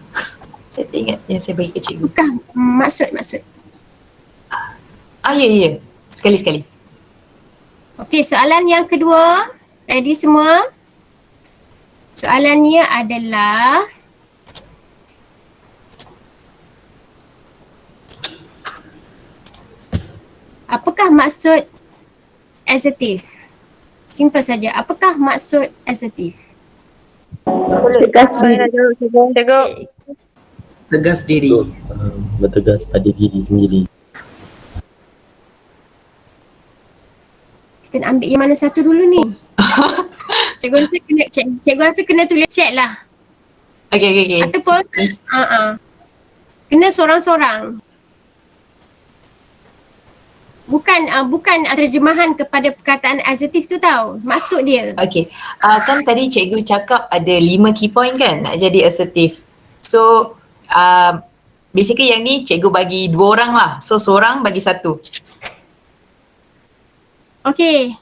Saya tak ingat yang saya bagi ke cikgu. Bukan, maksud. Ya. Sekali-sekali. Okey, soalan yang kedua. Ready semua? Soalannya adalah apakah maksud assertive? Simple saja. Apakah maksud assertive? Tegas diri. Bertegas pada diri sendiri. Kita nak ambil yang mana satu dulu ni? Cikgu rasa kena tulis chat lah. Okey. Ataupun kena sorang-sorang. Bukan terjemahan kepada perkataan assertive tu tau. Maksud dia. Okey. Kan tadi cikgu cakap ada 5 key point kan nak jadi assertive. So basically yang ni cikgu bagi 2 orang lah. So seorang bagi 1. Okey.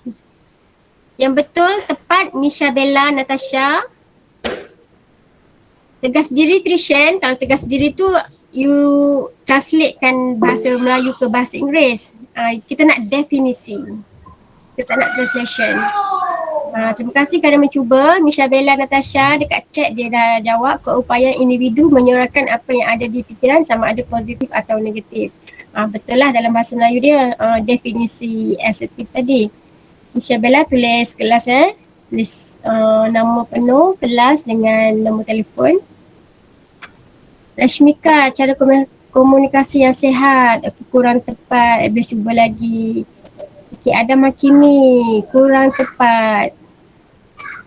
Yang betul, tepat, Misha Bella, Natasha. Tegas diri Trishan. Kalau tegas diri tu you translatekan bahasa Melayu ke bahasa Inggeris. kita nak definisi. Kita tak nak translation. Terima kasih kerana mencuba. Misha Bella Natasha dekat chat dia dah jawab, keupayaan individu menyuarakan apa yang ada di fikiran sama ada positif atau negatif. Betul lah dalam bahasa Melayu dia definisi assertive tadi. Misha Bella tulis kelas tulis nama penuh, kelas dengan nombor telefon. Rashmika, cara komunikasi yang sihat, kurang tepat, boleh cuba lagi. Okay, Adam Hakimi, kurang tepat.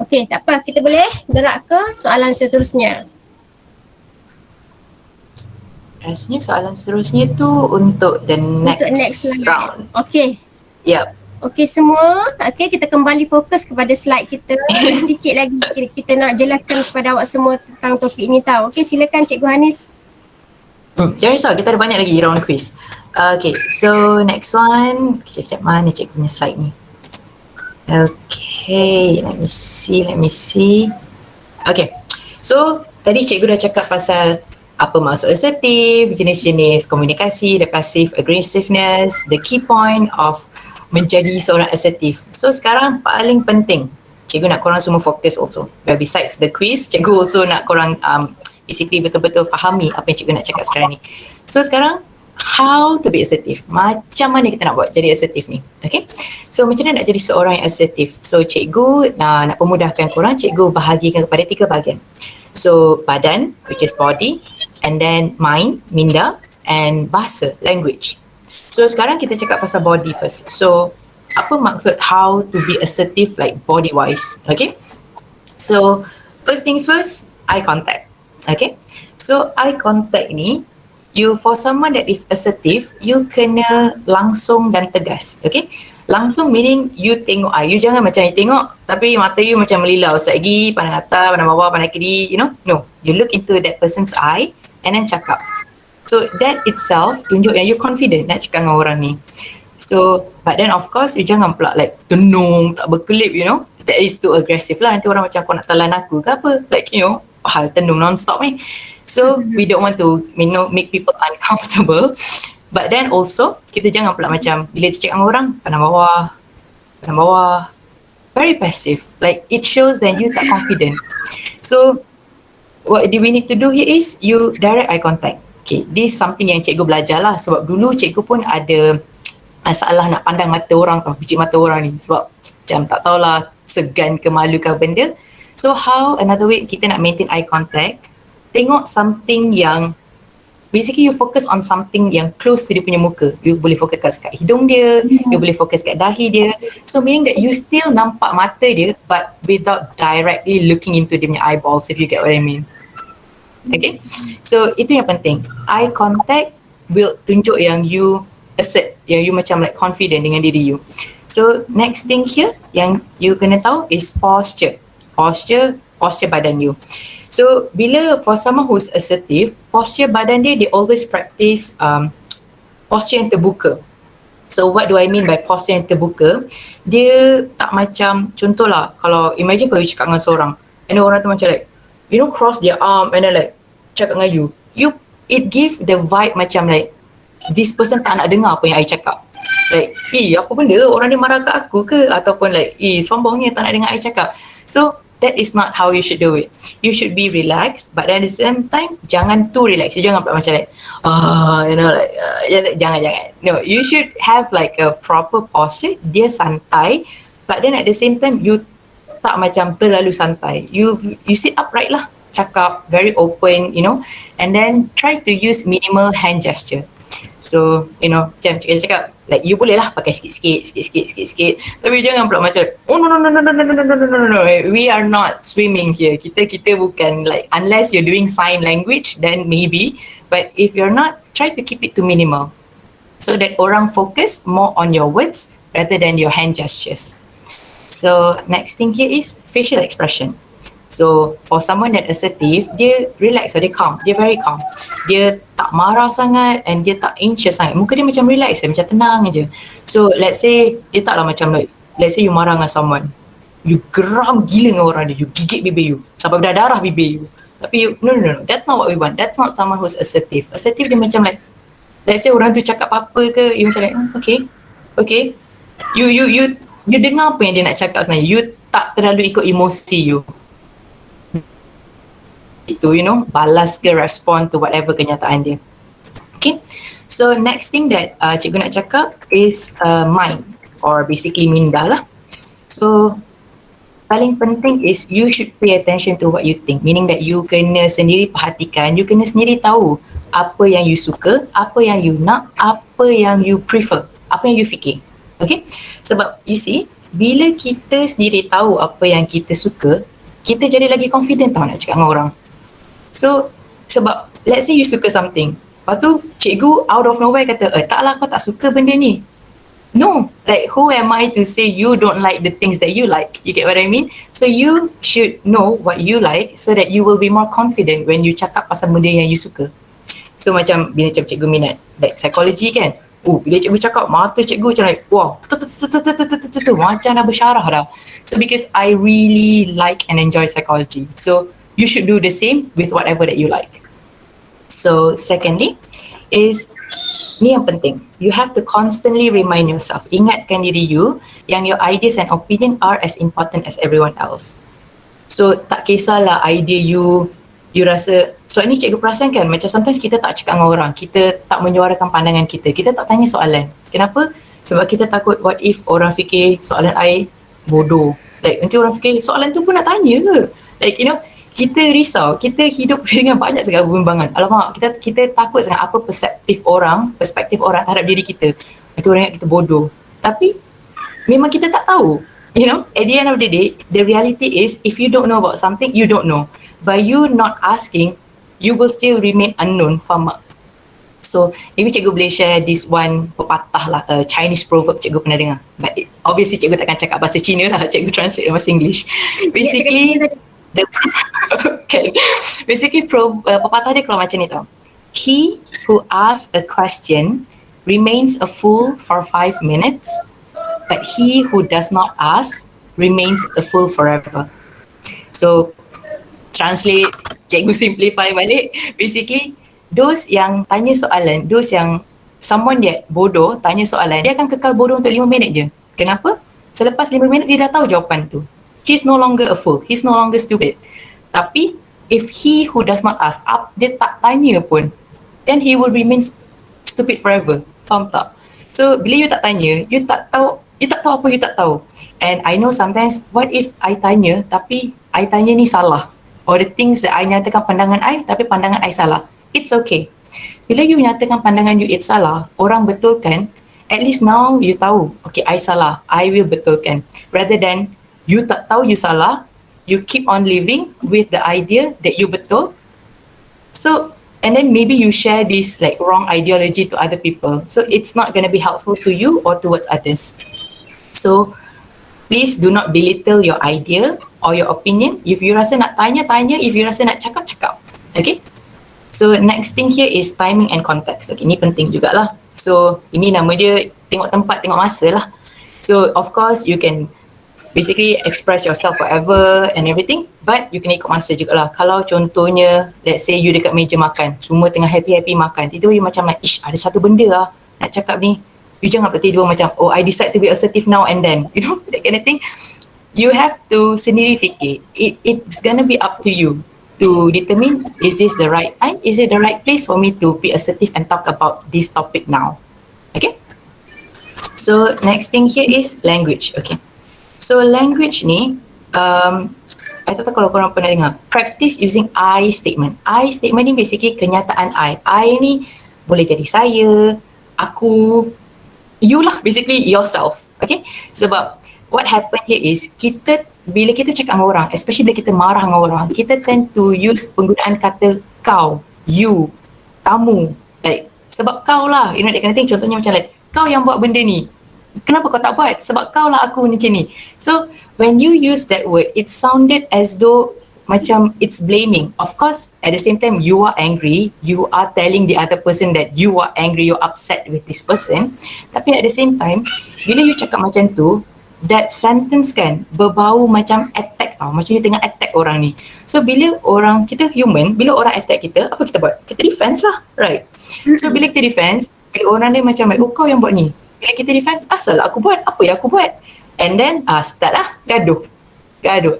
Okey, tak apa, kita boleh gerak ke soalan seterusnya. Rasanya soalan seterusnya tu untuk the next round. Okey. Yep. Okey semua, okey kita kembali fokus kepada slide kita. Sikit lagi kita nak jelaskan kepada awak semua tentang topik ni tau. Okey, silakan Cikgu Hanis. Jangan risau, kita ada banyak lagi round quiz. Okay, so next one. Sekejap mana cikgu punya slide ni? Okay, let me see. Okay, so tadi cikgu dah cakap pasal apa maksud assertive, jenis-jenis komunikasi, the passive aggressiveness, the key point of menjadi seorang assertive. So sekarang paling penting, cikgu nak korang semua fokus also. But besides the quiz, cikgu also nak korang basically betul-betul fahami apa yang cikgu nak cakap sekarang ni. So sekarang, how to be assertive. Macam mana kita nak buat jadi assertive ni. Okay. So macam mana nak jadi seorang yang assertive. So cikgu nak pemudahkan korang, cikgu bahagikan kepada 3 bahagian. So badan, which is body, and then mind, minda, and bahasa, language. So sekarang kita cakap pasal body first. So apa maksud how to be assertive like body wise. Okay. So first things first, eye contact. Okay. So eye contact ni, for someone that is assertive, you kena langsung dan tegas. Okay. Langsung meaning you tengok eye. You jangan macam you tengok tapi mata you macam melilau. Segi pandang atas, pandang bawah, pandang kiri, you know. No. You look into that person's eye and then cakap. So that itself tunjuk yang you confident nak cakap dengan orang ni. So but then of course you jangan pula like tenung, tak berkelip, you know. That is too aggressive lah. Nanti orang macam kau nak telan aku ke apa. Like you know, hal tenung non-stop ni. So we don't want to, you know, make people uncomfortable. But then also kita jangan pula macam bila cakap dengan orang pandang bawah, very passive. Like it shows that you tak confident. So what do we need to do here is you direct eye contact. Okay, this is something yang cikgu belajar lah. Sebab dulu cikgu pun ada masalah nak pandang mata orang tau, picit mata orang ni. Sebab macam tak tahulah segan ke malu ke benda. So how another way kita nak maintain eye contact, tengok something yang basically you focus on something yang close to dia punya muka. You boleh fokus kat hidung dia, you boleh fokus kat dahi dia. So meaning that you still nampak mata dia but without directly looking into dia punya eyeballs, if you get what I mean. Okay, so itu yang penting. Eye contact will tunjuk yang you assert, yang you macam like confident dengan diri you. So next thing here yang you kena tahu is posture badan you. So bila for someone who's assertive, posture badan dia, they always practice posture yang terbuka. So what do I mean by posture yang terbuka? Dia tak macam, contohlah kalau imagine kalau you cakap dengan seorang and orang tu macam like, you know, cross their arm and then like cakap dengan you, it give the vibe macam like this person tak nak dengar apa yang I cakap. Like, apa benda, orang ni marah kat aku ke? Ataupun like, sombongnya tak nak dengar I cakap. So that is not how you should do it. You should be relaxed, but at the same time, jangan too relaxed. You jangan macam like, you know, like, jangan. No, you should have like a proper posture. Dia santai, but then at the same time, you tak macam terlalu santai. You sit upright lah, cakap very open, you know, and then try to use minimal hand gesture. So, you know, macam cakap, like you boleh lah pakai sikit-sikit. Tapi jangan pula macam, oh no. We are not swimming here. Kita bukan like, unless you're doing sign language, then maybe. But if you're not, try to keep it to minimal. So that orang focus more on your words rather than your hand gestures. So next thing here is facial expression. So for someone that assertive, dia relax, dia calm, dia very calm. Dia tak marah sangat and dia tak anxious sangat. Muka dia macam relax, macam tenang aja. So let's say, dia taklah macam like, let's say you marah dengan someone, you geram gila dengan orang dia, you gigit bibir you, sampai berdarah bibir you. Tapi you, no, that's not what we want. That's not someone who's assertive. Assertive dia macam like, let's say orang tu cakap apa-apa ke, you macam like, okay, Okay, you dengar apa yang dia nak cakap sebenarnya. You tak terlalu ikut emosi you. Itu, balas ke respond to whatever kenyataan dia. Okay, so next thing that cikgu nak cakap is mind, or basically minda lah. So paling penting is you should pay attention to what you think, meaning that you kena sendiri perhatikan, you kena sendiri tahu apa yang you suka, apa yang you nak, apa yang you prefer, apa yang you fikir. Okay, sebab you see, bila kita sendiri tahu apa yang kita suka, kita jadi lagi confident tau nak cakap dengan orang. So sebab let's say you suka something, lepas tu cikgu out of nowhere kata, taklah kau tak suka benda ni. No, like who am I to say you don't like the things that you like? You get what I mean? So you should know what you like so that you will be more confident when you cakap pasal benda yang you suka. So macam bila cikgu minat like psychology kan, bila cikgu cakap, mata cikgu macam like wow, macam dah bersyarah dah. So because I really like and enjoy psychology, so you should do the same with whatever that you like. So secondly is, ni yang penting, you have to constantly remind yourself, ingatkan diri you yang your ideas and opinion are as important as everyone else. So tak kisahlah idea you rasa, sebab ni cikgu perasan kan, macam sometimes kita tak cakap dengan orang, kita tak menyuarakan pandangan kita tak tanya soalan. Kenapa? Sebab kita takut what if orang fikir soalan I bodoh, like nanti orang fikir soalan tu pun nak tanya ke, like kita risau, kita hidup dengan banyak sekali kebimbangan. Alamak, kita takut sangat apa perspektif orang terhadap diri kita. Nanti orang ingat kita bodoh. Tapi memang kita tak tahu. At the end of the day, the reality is if you don't know about something, you don't know. By you not asking, you will still remain unknown. Faham tak? So maybe cikgu boleh share this one pepatah lah, Chinese proverb cikgu pernah dengar. But obviously cikgu takkan cakap bahasa Cina lah, cikgu translate dalam bahasa English. Basically, basically pepatah dia keluar macam ni tau. He who asks a question remains a fool for 5 minutes, but he who does not ask remains a fool forever. So translate, cikgu simplify balik, basically those yang tanya soalan, someone that bodoh tanya soalan, dia akan kekal bodoh untuk 5 minit je. Kenapa? Selepas 5 minit dia dah tahu jawapan tu. He's no longer a fool, he's no longer stupid. Tapi if he who does not ask, dia tak tanya pun, then he will remain stupid forever. Faham tak? So bila you tak tanya, you tak tahu apa you tak tahu. And I know sometimes, what if I tanya tapi I tanya ni salah, or the things that I nyatakan pandangan I tapi pandangan I salah. It's okay. Bila you nyatakan pandangan you it's salah, orang betulkan, at least now you tahu, okay I salah, I will betulkan. Rather than you tak tahu you salah, you keep on living with the idea that you betul. So, and then maybe you share this like wrong ideology to other people. So it's not going to be helpful to you or towards others. So please do not belittle your idea or your opinion. If you rasa nak tanya, tanya. If you rasa nak cakap, cakap. Okay? So next thing here is timing and context. Okay, ini penting jugalah. So ini nama dia tengok tempat, tengok masa lah. So of course you can basically express yourself whatever and everything, but you kena ikut masa jugalah. Kalau contohnya, let's say you dekat meja makan, semua tengah happy-happy makan, tiba-tiba you macam like, ada satu benda lah nak cakap ni, you jangan tiba-tiba macam, oh I decide to be assertive now and then, that kind of thing. You have to sendiri fikir, it's gonna be up to you to determine, is this the right time, is it the right place for me to be assertive and talk about this topic now. Okay, so next thing here is language. Okay, so language ni, I tak tahu kalau korang pernah dengar, practice using I statement. I statement ni basically kenyataan I. I ni boleh jadi saya, aku, you lah, basically yourself. Okay, sebab what happen here is, bila kita cakap dengan orang, especially bila kita marah dengan orang, kita tend to use penggunaan kata kau, you, kamu, like sebab kau lah, that kind of thing. Contohnya macam like, kau yang buat benda ni, kenapa kau tak buat? Sebab kau lah aku macam ni. So when you use that word, it sounded as though macam it's blaming. Of course, at the same time you are angry, you are telling the other person that you are angry, you're upset with this person. Tapi at the same time, bila you cakap macam tu, that sentence kan berbau macam attack tau, macam you tengah attack orang ni. So bila orang, kita human, bila orang attack kita, apa kita buat? Kita defense lah, right? So bila kita defense, bila orang ni macam, oh kau yang buat ni, Bila kita defend, asal aku buat, apa yang aku buat? And then start lah gaduh.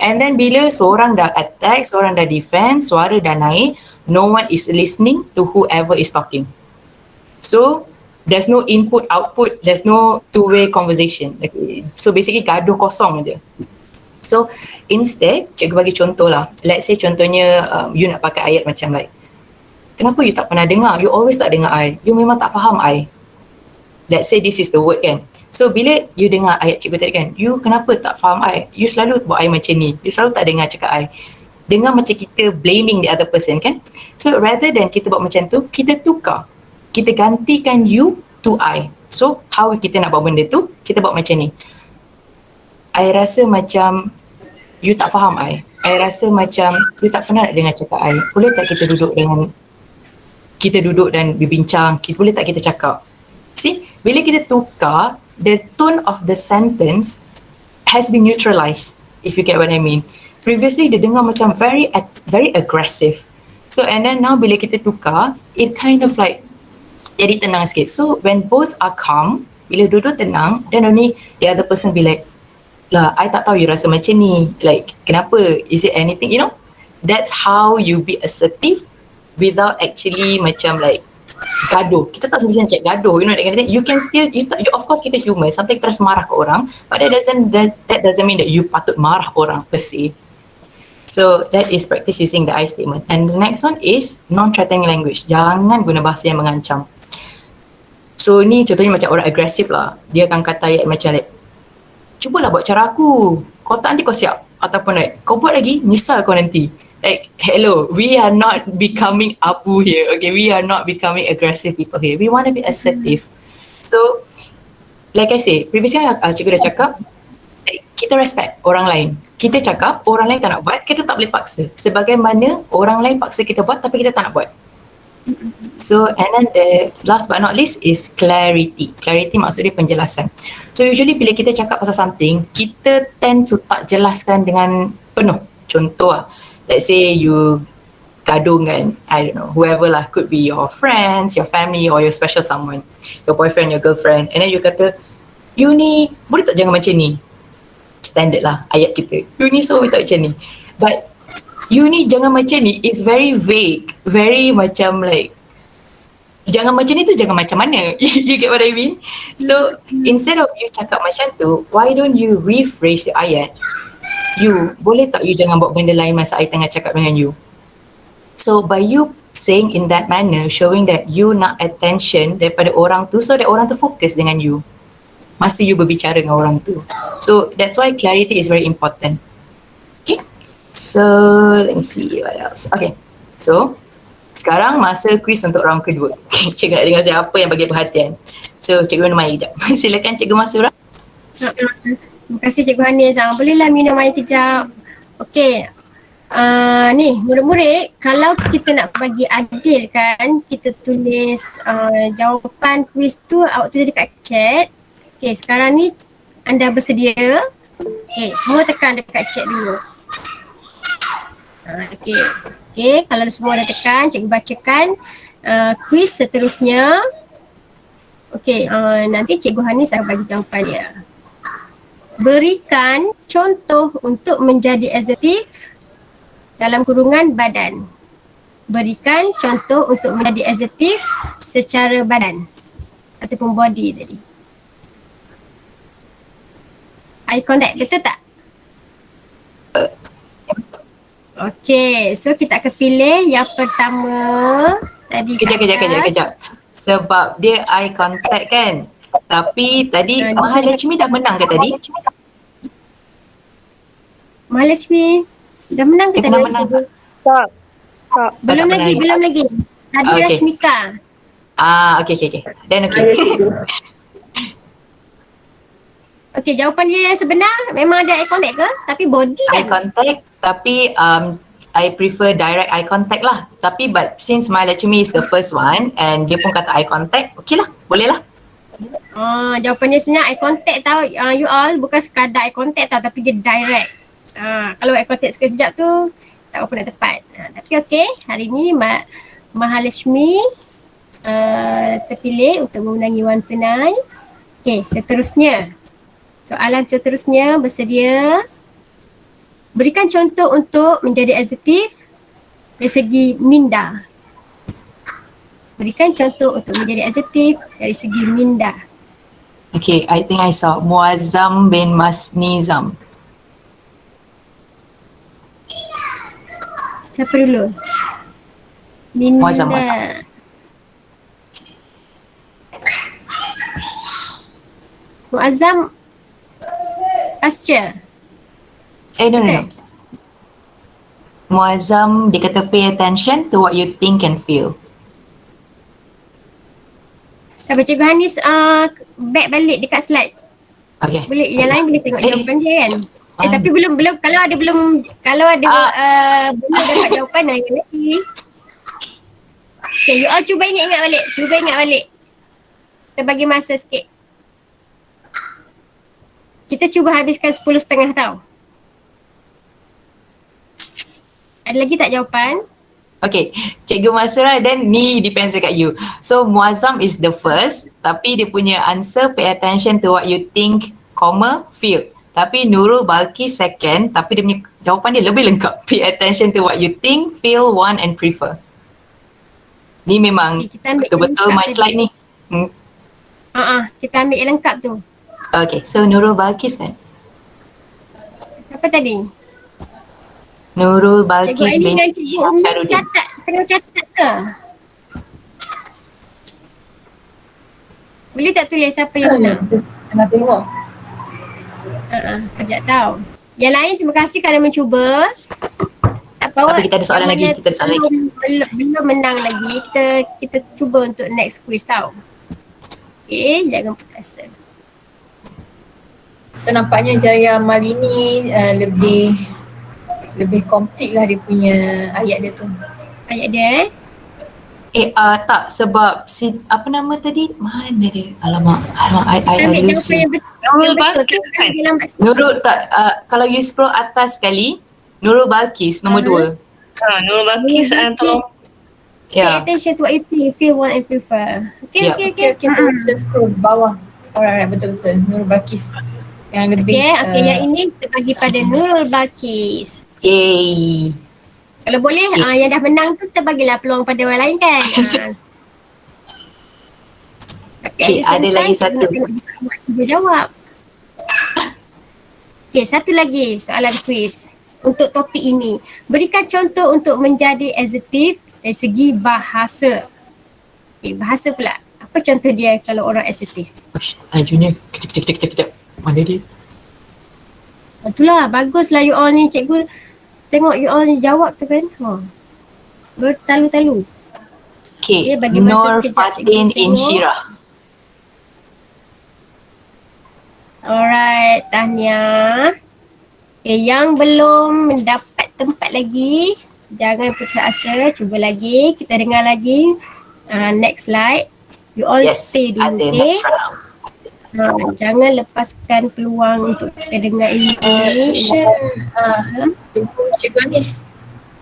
And then bila seorang dah attack, seorang dah defend, suara dah naik, no one is listening to whoever is talking. So there's no input output, there's no two-way conversation. Okay. So basically gaduh kosong je. So instead, cikgu bagi contoh lah. Let's say contohnya you nak pakai ayat macam like, kenapa you tak pernah dengar? You always tak dengar I. You memang tak faham I. Let's say this is the word kan. So bila you dengar ayat cikgu tadi kan, you kenapa tak faham I? You selalu buat I macam ni. You selalu tak dengar cakap I. Dengar macam kita blaming the other person kan. So rather than kita buat macam tu, kita tukar. Kita gantikan you to I. So how kita nak buat benda tu? Kita buat macam ni. I rasa macam you tak faham I. I rasa macam you tak pernah nak dengar cakap I. Boleh tak kita duduk dan berbincang? Boleh tak kita cakap? See, bila kita tukar, the tone of the sentence has been neutralized, if you get what I mean. Previously, dia dengar macam very aggressive. So, and then now bila kita tukar, it kind of like jadi tenang sikit. So, when both are calm, bila duduk tenang, then only the other person be like, lah, I tak tahu you rasa macam ni. Like, kenapa? Is it anything? You know, that's how you be assertive without actually macam like gaduh. Kita tak sebenarnya cakap gaduh, you know, that kind of thing. You can still, you of course kita human, something kita rasa marah ke orang, but that doesn't mean that you patut marah orang per se. So that is practice using the I statement. And the next one is non-threatening language. Jangan guna bahasa yang mengancam. So ni contohnya macam orang agresif lah. Dia akan kata ayat macam like, cubalah buat cara aku. Kau tak nanti kau siap. Ataupun like, kau buat lagi, nyesal kau nanti. Like, hello, we are not becoming abu here, okay? We are not becoming aggressive people here. We want to be assertive. So, like I say, previously cikgu dah cakap, like, kita respect orang lain. Kita cakap, orang lain tak nak buat, kita tak boleh paksa. Sebagaimana orang lain paksa kita buat, tapi kita tak nak buat. So, and then the last but not least is clarity. Clarity maksudnya penjelasan. So, usually bila kita cakap pasal something, kita tend to tak jelaskan dengan penuh. Contoh lah, let's say you gaduh kan, I don't know, whoever lah, could be your friends, your family or your special someone, your boyfriend, your girlfriend, and then you kata, you ni boleh tak jangan macam ni? Standard lah ayat kita, you ni so boleh tak macam ni? But you ni jangan macam ni is very vague, very macam like, jangan macam ni tu jangan macam mana? You get what I mean? So instead of you cakap macam tu, why don't you rephrase the ayat? You, boleh tak you jangan buat benda lain masa I tengah cakap dengan you? So by you saying in that manner, showing that you nak attention daripada orang tu, so that orang tu fokus dengan you masa you berbicara dengan orang tu. So that's why clarity is very important. Okay, so let me see what else. Okay, so sekarang masa quiz untuk round kedua. Cikgu nak dengar siapa yang bagi perhatian. So cikgu minum air kejap. Silakan Cikgu Masura. Terima kasih Cikgu Hanis. Bolehlah minum air kejap. Okey. Ni murid-murid, kalau kita nak bagi adil kan, kita tulis jawapan kuis tu, awak tulis dekat chat. Okey, sekarang ni anda bersedia? Okey, semua tekan dekat chat dulu. Okey. Okey, kalau semua dah tekan, cikgu bacakan kuis seterusnya. Okey, nanti Cikgu Hanis akan bagi jawapannya. Berikan contoh untuk menjadi adjektif dalam kurungan badan. Berikan contoh untuk menjadi adjektif secara badan ataupun body tadi. Eye contact, betul tak? Okey, so kita akan pilih yang pertama tadi. Kejap. Sebab dia eye contact kan. Tapi tadi Mahalakshmi dah menang ke tadi? Mahalakshmi dah menang ke tadi? Menang. Tak. Belum lagi. Tadi Okay. Rashmika. Okay. Then okay. Okey, jawapan dia yang sebenar memang ada eye contact ke? Tapi body Eye kan? contact, tapi I prefer direct eye contact lah. Tapi but since Mahalakshmi is the first one and dia pun kata eye contact, okay lah, boleh lah. Jawapan dia sebenarnya eye contact tau, you all, bukan sekadar eye contact tau, tapi dia direct. Kalau eye contact sekejap tu tak apa nak tepat. Tapi okey, hari ni Mahalakshmi terpilih untuk memenangi wang tunai. Okey, seterusnya. Soalan seterusnya bersedia. Berikan contoh untuk menjadi adjektif dari segi minda. Berikan contoh untuk menjadi adjektif dari segi minda. Okay, I think I saw Muazzam bin Masnizam. Siapa dulu? Minda. Muazzam. Muazzam Asya. No. Muazzam, dia kata pay attention to what you think and feel. Sampai Cikgu Hanis back balik dekat slide. Okay. Boleh, yang lain boleh tengok jawapan dia kan? Tapi belum kalau ada belum dapat jawapan yang lagi. Okay, you all cuba ingat balik. Kita bagi masa sikit. Kita cuba habiskan 10.30 tau. Ada lagi tak jawapan? Okay, Cikgu Masura, then ni depends dekat you. So Muazzam is the first, tapi dia punya answer pay attention to what you think, feel. Tapi Nurul Balqis second, tapi dia punya jawapan dia lebih lengkap. Pay attention to what you think, feel, want and prefer. Ni memang betul-betul my slide ni. Kita ambil yang lengkap tu. Okay, so Nurul Balqis kan? Apa tadi? Nurul Cikgu Balqis Aini dan binti Cikgu Umi Syarudin. tengah catat ke? Boleh tak tulis siapa yang menang? Nak tengok. Kejap tau. Yang lain terima kasih kerana mencuba. Tak apa. Tapi kita ada soalan lagi, Belum menang lagi. Kita cuba untuk next quiz tau. Okay, jangan putus asa. So nampaknya Jaya Amal ini lebih komplit lah dia punya ayat dia tu. Ayat dia Tak, sebab apa nama tadi? Mana dia? Alamak, I ambil lose jawapan you. yang betul. Nurul Balqis kan? Dia lambat sikit. Nurul tak, kalau you scroll atas sekali, Nurul Balqis nombor 2. Nurul Balqis tolong. Pay Ya. attention to what you think, feel, want and prefer. Okay. Okay, so kita scroll bawah. Alright, betul-betul. Nurul Balqis yang lebih Okay, yang ini kita bagi pada Nurul Balqis. Yay. Kalau boleh, yang dah menang tu kita bagilah peluang pada orang lain kan. Tapi Okay, at the same ada time, lagi kita satu. nak tengok juga awak cuba jawab. Okay, satu lagi soalan quiz untuk topik ini. Berikan contoh untuk menjadi adjektif dari segi bahasa. Okay, bahasa pula. Apa contoh dia kalau orang adjektif? Junior, kejap. Mana dia? Itulah, baguslah you all ni cikgu. Tengok you all ni jawab tu kan. Bertalu-talu. Okay, bagi masa Nur sekejap, Fatin cikgu tengok. Insyirah. Alright, tahniah. Okay, yang belum mendapat tempat lagi, jangan putus asa, cuba lagi, kita dengar lagi. Next slide. You all stay dulu, ada okay? next round. Jangan lepaskan peluang untuk kita dengar ini. Cikgu Anis.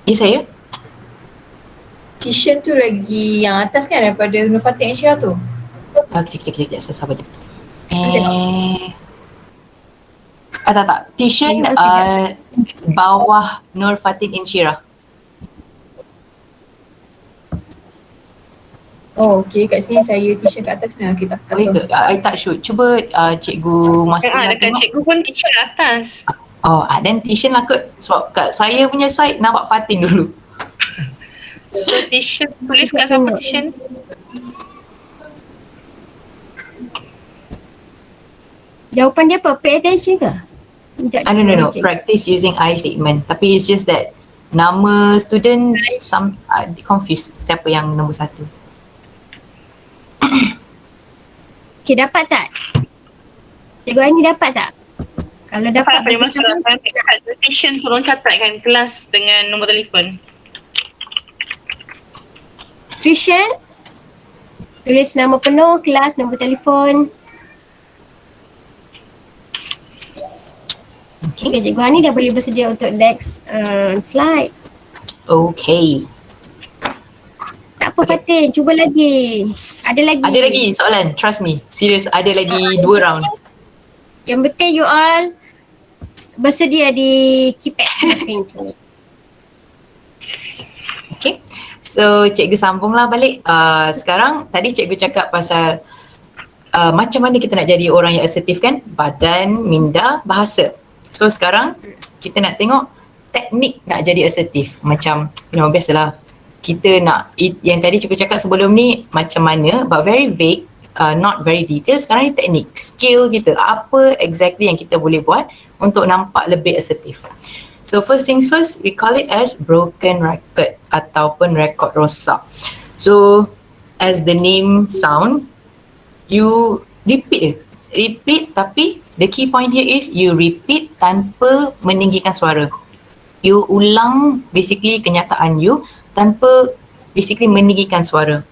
Ya, saya? Tishan tu lagi yang atas kan daripada Nur Fatih Insyirah tu. Kejap, saya sabar je. Tak. Tishan bawah Nur Fatin Insyirah. Oh, okay. Kat sini saya Tishan kat atas ni. Okay, tak Oh, ya ke? I tak sure. Cuba Cikgu Mastura Dekat tengok. cikgu pun t-shirt atas. Oh, then Tishan lah kot. Sebab kat saya punya side nampak Fatin dulu. So t-shirt, tuliskan siapa t-shirt. Jawapan dia apa? Pay attention ke? Sekejap, No. cikgu. Practice using I statement. Tapi it's just that nama student confused siapa yang nombor 1. Okay, dapat tak? Cikgu Aini dapat tak? Kalau dapat, Dapat boleh masuk dalam t-shirt, tolong catatkan kelas dengan nombor telefon. Tuition, tulis nama penuh, kelas, nombor telefon. Okay, Cikgu Hani dah boleh bersedia untuk next slide. Okay. Tak apa Fatin, cuba lagi. Ada lagi. Ada lagi soalan, trust me. Serius, ada lagi 2 round. Yang penting you all bersedia di keypad masing macam ni. Okay. So cikgu sambunglah balik. Sekarang tadi cikgu cakap pasal macam mana kita nak jadi orang yang asertif kan? Badan, minda, bahasa. So sekarang kita nak tengok teknik nak jadi asertif. Macam biasalah kita nak yang tadi cikgu cakap sebelum ni macam mana, but very vague, not very detailed. Sekarang ni teknik, skill kita, apa exactly yang kita boleh buat untuk nampak lebih asertif. So first things first, we call it as broken record ataupun rekod rosak. So as the name sound, you repeat tapi the key point here is you repeat tanpa meninggikan suara. You ulang basically kenyataan you tanpa basically meninggikan suara.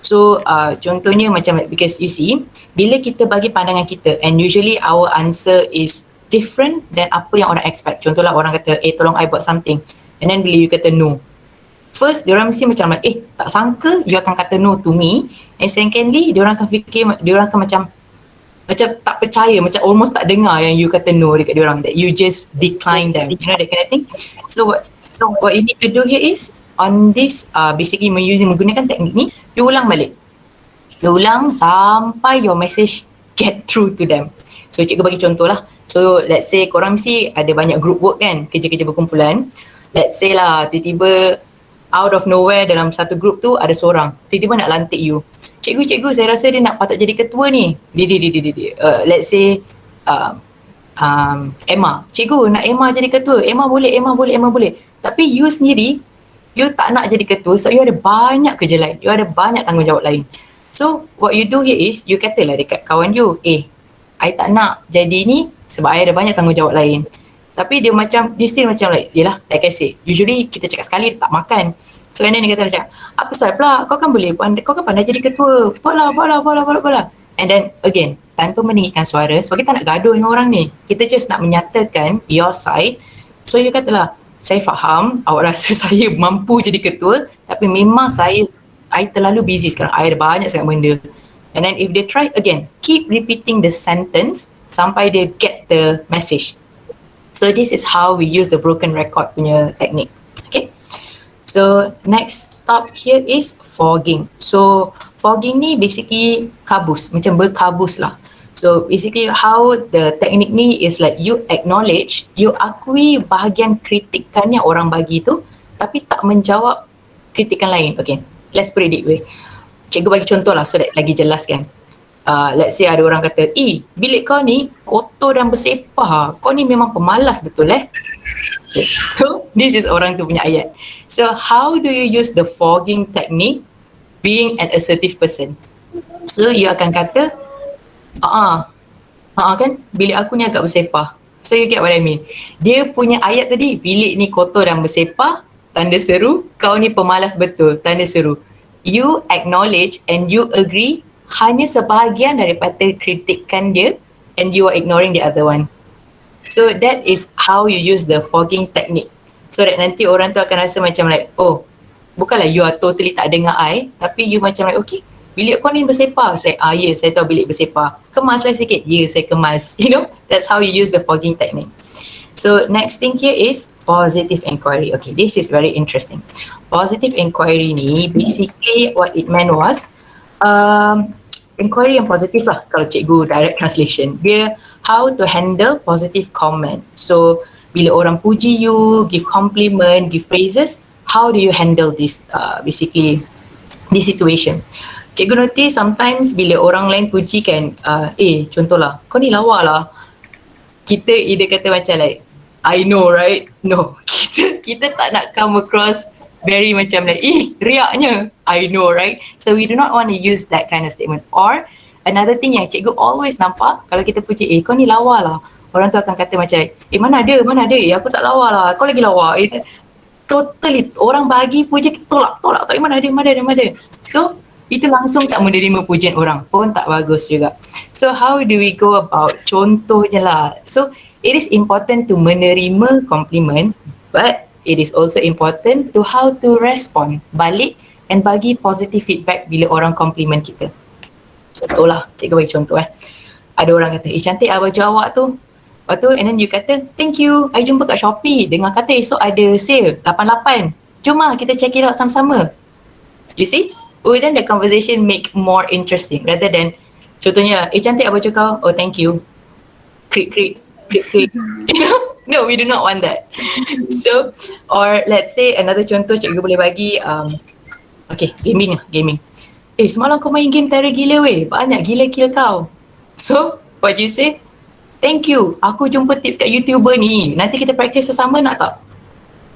So contohnya macam because you see, bila kita bagi pandangan kita and usually our answer is different than apa yang orang expect. Contohlah orang kata, tolong I buat something. And then bila you kata no, first diorang mesti macam tak sangka you akan kata no to me. And secondly, diorang akan fikir, diorang akan macam tak percaya, macam almost tak dengar yang you kata no dekat diorang, that you just decline them, you know, that kind of thing. So what you need to do here is on this basically menggunakan teknik ni, you ulang balik. You ulang sampai your message get through to them. So cikgu bagi contoh lah. So let's say korang mesti ada banyak group work kan, kerja-kerja berkumpulan. Let's say lah tiba-tiba out of nowhere dalam satu group tu ada seorang tiba-tiba nak lantik you. Cikgu saya rasa dia nak patut jadi ketua ni. Let's say Emma. Cikgu nak Emma jadi ketua. Emma boleh. Tapi you sendiri, you tak nak jadi ketua, so you ada banyak kerja lain. You ada banyak tanggungjawab lain. So what you do here is, you katalah dekat kawan you, I tak nak jadi ni sebab I ada banyak tanggungjawab lain. Tapi dia still macam yelah, like I say, usually kita cakap sekali dia tak makan. So and then dia kata macam, apa pasal pula, kau kan pandai jadi ketua, buatlah. And then again, tanpa meninggikan suara, sebab kita nak gaduh dengan orang ni. Kita just nak menyatakan your side. So you katalah, saya faham awak rasa saya mampu jadi ketua, tapi memang I terlalu busy sekarang, I ada banyak sangat benda. And then if they try again, keep repeating the sentence sampai they get the message. So this is how we use the broken record punya technique. Okay. So next stop here is fogging. So fogging ni basically kabus, macam berkabus lah. So basically how the technique ni is like you acknowledge, you akui bahagian kritikan yang orang bagi tu, tapi tak menjawab kritikan lain. Okay, let's put it this way. Cikgu bagi contoh lah so that lagi jelas kan. Let's say ada orang kata, bilik kau ni kotor dan bersepah. Kau ni memang pemalas betul Okay. So this is orang tu punya ayat. So how do you use the fogging technique being an assertive person? So you akan kata, kan bilik aku ni agak bersepah. So you get what I mean. Dia punya ayat tadi, bilik ni kotor dan bersepah, tanda seru. Kau ni pemalas betul, tanda seru. You acknowledge and you agree hanya sebahagian daripada kritikan dia and you are ignoring the other one. So that is how you use the fogging technique. So that nanti orang tu akan rasa macam bukanlah you are totally tak dengar I, tapi you macam okay, bilik kau ni bersepah. It's like, saya tahu bilik bersepah. Kemaslah sikit. Saya kemas. You know, that's how you use the fogging technique. So next thing here is positive inquiry. Okay, this is very interesting. Positive inquiry ni basically what it meant was inquiry yang positif lah kalau cikgu direct translation. Dia how to handle positive comment. So bila orang puji you, give compliment, give praises, how do you handle this basically this situation? Cikgu notice sometimes bila orang lain puji kan, contohlah, kau ni lawa lah. Kita either kata macam like, I know right? No, kita tak nak come across very macam like, riaknya, I know right? So we do not want to use that kind of statement. Or another thing yang cikgu always nampak, kalau kita puji, kau ni lawa lah. Orang tu akan kata macam, mana ada, aku tak lawa lah, kau lagi lawa. Totally, orang bagi puji, tolak, mana ada. So, itu langsung tak menerima pujian orang pun tak bagus juga. So, how do we go about? Contohnya lah. So, it is important to menerima compliment, but it is also important to how to respond balik and bagi positive feedback bila orang compliment kita. Contohlah, cikgu bagi contoh ada orang kata, cantik lah baju awak tu. Lepas tu, and then you kata, thank you, I jumpa kat Shopee dengan kata esok ada sale 88. Jom lah kita check it out sama-sama. You see? Then the conversation make more interesting rather than contohnya, cantik lah baju kau, oh thank you. Krik. You know? No, we do not want that. So, or let's say another contoh cikgu boleh bagi, okay, gaming. Semalam kau main game terror gila weh, banyak gila kill kau. So, what do you say? Thank you, aku jumpa tips kat YouTuber ni, nanti kita practice sesama nak tak?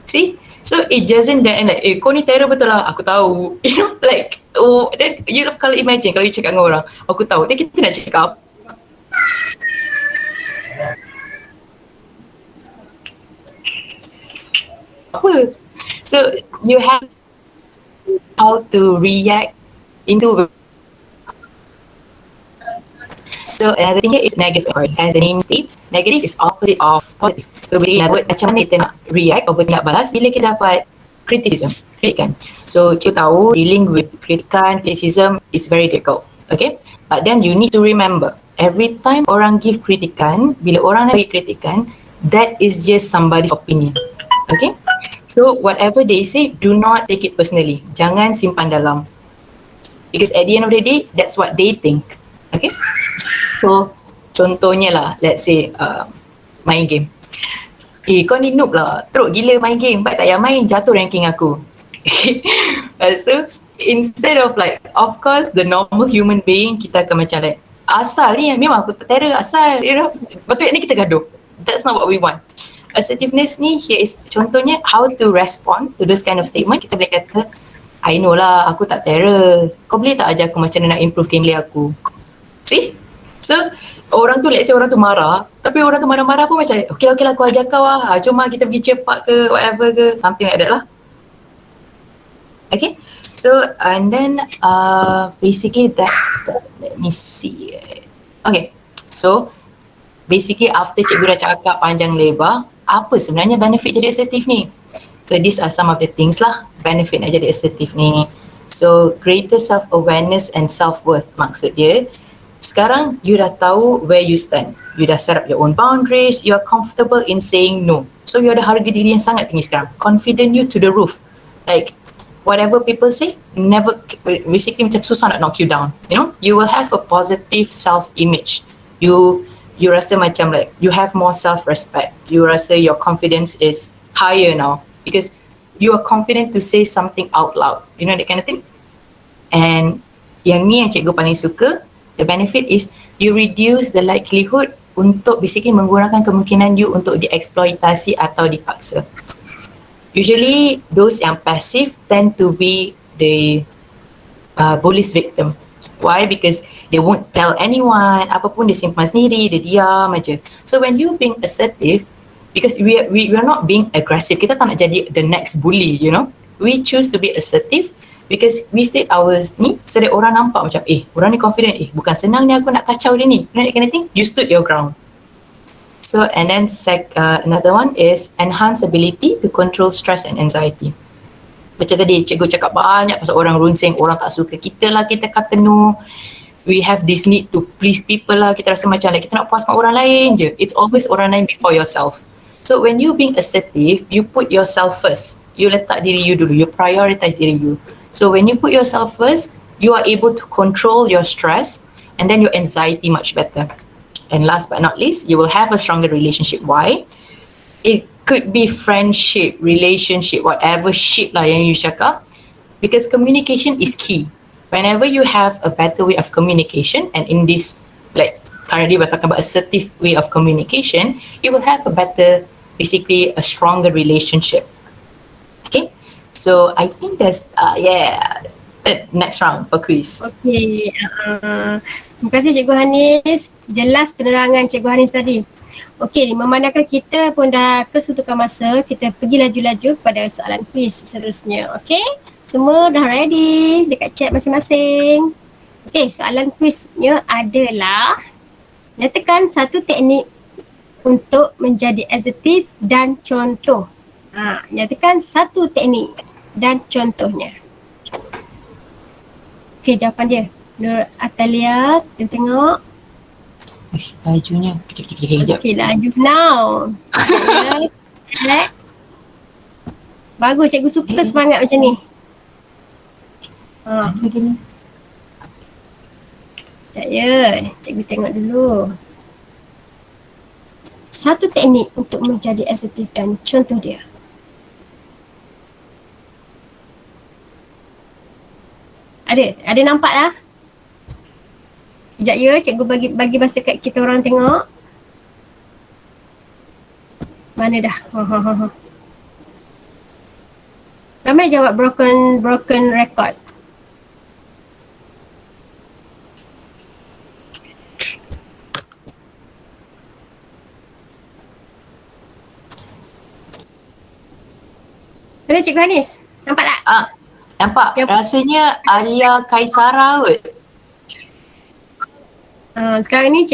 See? So it doesn't then like, kau ni terror betul lah, aku tahu. You know, like, then you kalau imagine, kalau you cakap dengan orang, aku tahu, then kita nak cakap apa? So you have how to react into. So another thing here is negative. As the name states, negative is opposite of positive. So basically, macam mana kita nak react atau nak balas bila kita dapat kritikan. So cikgu tahu dealing with criticism is very difficult. Okay, but then you need to remember every time orang give kritikan, bila orang nak bagi kritikan, that is just somebody's opinion. Okay, so whatever they say, do not take it personally. Jangan simpan dalam. Because at the end of the day, that's what they think. Okay, so contohnya lah, let's say main game. Kau ni noob lah, teruk gila main game, baik tak payah main, jatuh ranking aku. Lepas tu, instead of like, of course the normal human being, kita akan macam like, asal ni memang aku terror asal, you know. Lepas tu ni kita gaduh. That's not what we want. Assertiveness ni, here is contohnya how to respond to those kind of statement. Kita boleh kata, I know lah, aku tak terror. Kau boleh tak ajar aku macam mana nak improve gameplay aku? See? So, orang tu, let's say orang tu marah, tapi orang tu marah-marah pun macam, okay lah aku ajar kau lah, jom lah kita pergi cepat ke, whatever ke, something like that lah. Okay, so and then basically that's let me see. Okay, so basically after cikgu dah cakap panjang lebar, apa sebenarnya benefit jadi assertive ni? So these are some of the things lah, benefit nak jadi assertive ni. So greater self-awareness and self-worth, maksud dia, sekarang you dah tahu where you stand. You dah set up your own boundaries, you are comfortable in saying no. So you ada harga diri yang sangat tinggi sekarang. Confident you to the roof. Like whatever people say, never, basically macam susah nak knock you down. You know, you will have a positive self-image. You rasa macam like, you have more self-respect. You rasa your confidence is higher now. Because you are confident to say something out loud. You know that kind of thing. And yang ni yang cikgu paling suka, the benefit is you reduce the likelihood untuk basically mengurangkan kemungkinan you untuk dieksploitasi atau dipaksa. Usually those yang passive tend to be the bully's victim. Why? Because they won't tell anyone, apapun dia simpan sendiri, dia diam aja. So when you being assertive, because we are not being aggressive, kita tak nak jadi the next bully, you know. We choose to be assertive because we state ours ni so that orang nampak macam orang ni confident, bukan senang ni aku nak kacau dia ni, that kind of thing. You stood your ground. So and then another one is enhance ability to control stress and anxiety. Macam tadi cikgu cakap banyak pasal orang runsing, orang tak suka kita lah, kita kata no. We have this need to please people lah, kita rasa macam like kita nak puaskan orang lain je. It's always orang lain before yourself. So when you being assertive, you put yourself first. You letak diri you dulu, you prioritize diri you. So when you put yourself first, you are able to control your stress and then your anxiety much better. And last but not least, you will have a stronger relationship. Why? It could be friendship, relationship, whatever shit lah yang you cakap. Because communication is key. Whenever you have a better way of communication, and in this, like currently we're talking about assertive way of communication, you will have a better, basically a stronger relationship. Okay, so I think that's, next round for quiz. Okay, terima kasih Cikgu Hanis. Jelas penerangan Cikgu Hanis tadi. Okey, memandangkan kita pun dah kesuntukan masa, kita pergi laju-laju pada soalan quiz seterusnya. Okey, semua dah ready dekat chat masing-masing. Okey, soalan quiznya adalah nyatakan satu teknik untuk menjadi assertive dan contoh. Nyatakan satu teknik dan contohnya. Okey, jawapan dia. Nur Atalia, kita tengok. Uish, bajunya. Kejap. Okey, laju now. Sekejap ya. Bagus, cikgu suka semangat macam ni. Ha, Mana lagi ni? sekejap ya. Cikgu tengok dulu. Satu teknik untuk menjadi asertif dan contoh dia. Ada nampak dah? Sekejap ya, cikgu bagi masa kat kita orang tengok. Mana dah? Ha. Ramai jawab broken record. Mana Cikgu Hanis? Nampak tak? Nampak? Rasanya Alia Kaisara kot. Sekarang ni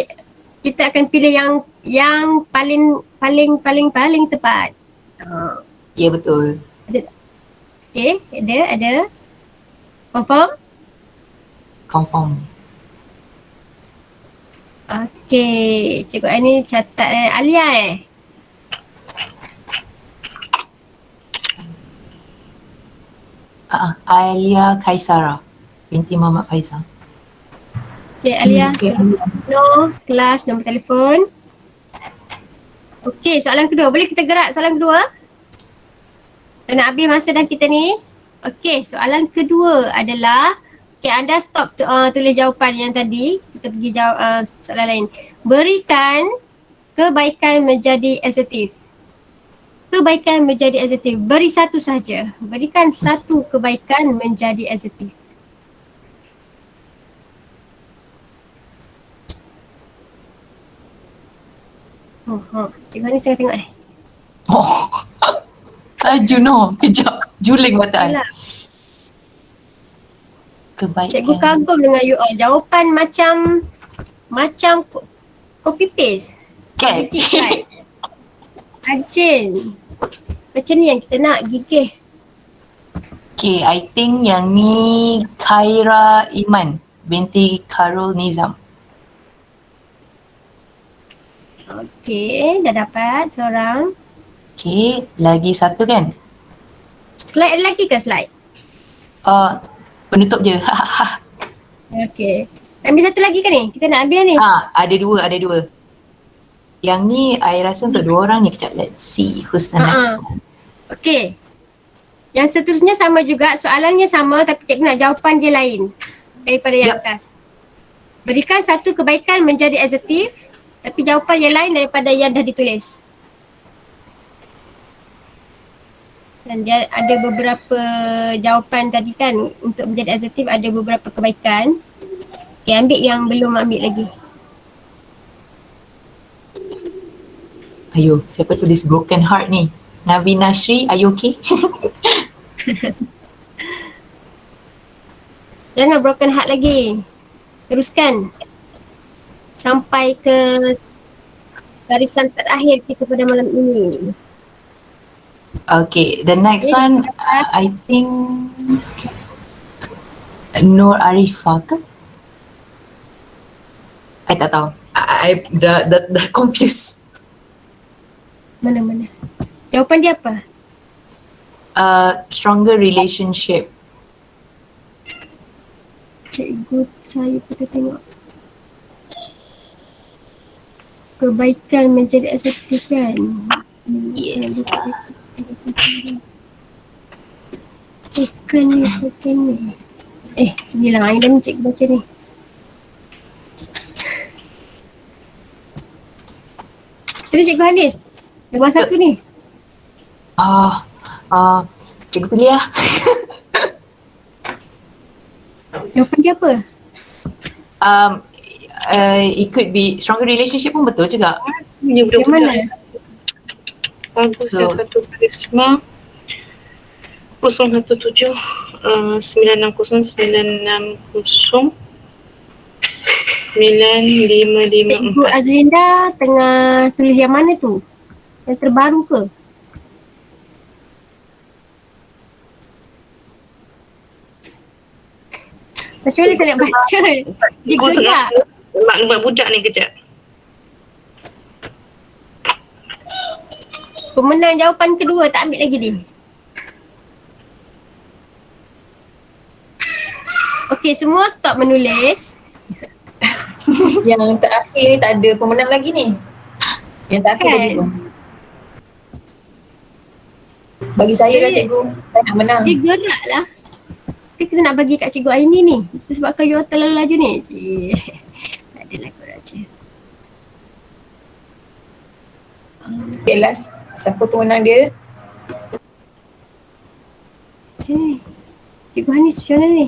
kita akan pilih yang paling tepat. Ya, betul. Okay, ada. Confirm? Confirm. Okay, Cikgu Ani catat Alia Alia Kaisara binti Muhammad Faizal. Okay, Alia. No, kelas, nombor telefon. Okay, soalan kedua. Boleh kita gerak soalan kedua? Kita nak habis masa dah kita ni. Okay, soalan kedua adalah, okay, anda stop tulis jawapan yang tadi. Kita pergi jawab soalan lain. Berikan kebaikan menjadi asertif. Kebaikan menjadi asertif. Beri satu saja. Berikan satu kebaikan menjadi asertif. Cikgu Hanis tengah tengok Laju no. Kejap. Juling mata I. Yalah. Kebaikan. Cikgu kagum dengan you all. Jawapan macam copy paste. Kan? Right. Rajin. Macam ni yang kita nak, gigih. Okay, I think yang ni Khaira Iman binti Kharul Nizam. Okay, dah dapat seorang. Okay, lagi satu kan? Slide ada lagi ke slide? Penutup je. Okay. Ambil satu lagi ke ni? Kita nak ambil ni. Ada dua. Yang ni I rasa untuk dua orang ni. Kejap, let's see who's the next one. Okay. Yang seterusnya sama juga, soalannya sama tapi cikgu nak jawapan dia lain daripada yang atas. Berikan satu kebaikan menjadi asertif tapi jawapan yang lain daripada yang dah ditulis. Dan dia ada beberapa jawapan tadi kan, untuk menjadi asertif ada beberapa kebaikan. Okay, ambil yang belum ambil lagi. Ayo, siapa tulis broken heart ni? Navina Shri, are you okay? Jangan broken heart lagi. Teruskan. Sampai ke barisan terakhir kita pada malam ini. Okay, the next one, I think Nur Arifah ke? I tak tahu. I dah confused. Mana? Jawapan dia apa? Stronger relationship. Cikgu, saya kita tengok. Kebaikan menjadi asertif kan? Yes. Bukan ni. Inilah Aida ni cikgu baca ni. Terus Cikgu Hanis. Nombor satu ni. Cikgu pilih lah. Jawapan dia apa? It could be stronger relationship pun betul juga. Ya, Yang mana? Bagus So- yang satu karisma 017 960 960 9554. Cikgu Azlinda tengah tulis yang mana tu? Yang terbaru ke? Macam mana saya nak baca? Dia Cikgu tengah gerak. maklumat budak ni kejap. Pemenang jawapan kedua tak ambil lagi ni. Okey, semua stop menulis. Yang terakhir ni tak ada pemenang lagi ni. Yang terakhir Kan? lagi tu. Bagi saya lah cikgu, saya nak menang. Dia gerak lah. Kita nak bagi kat Cikgu Aini ni. Sebabkan you all terlalu laju ni. Cik. Tak adalah korang je. Okay, last. Siapa pemenang dia? Macam ni. Cikgu Hanis macam mana ni?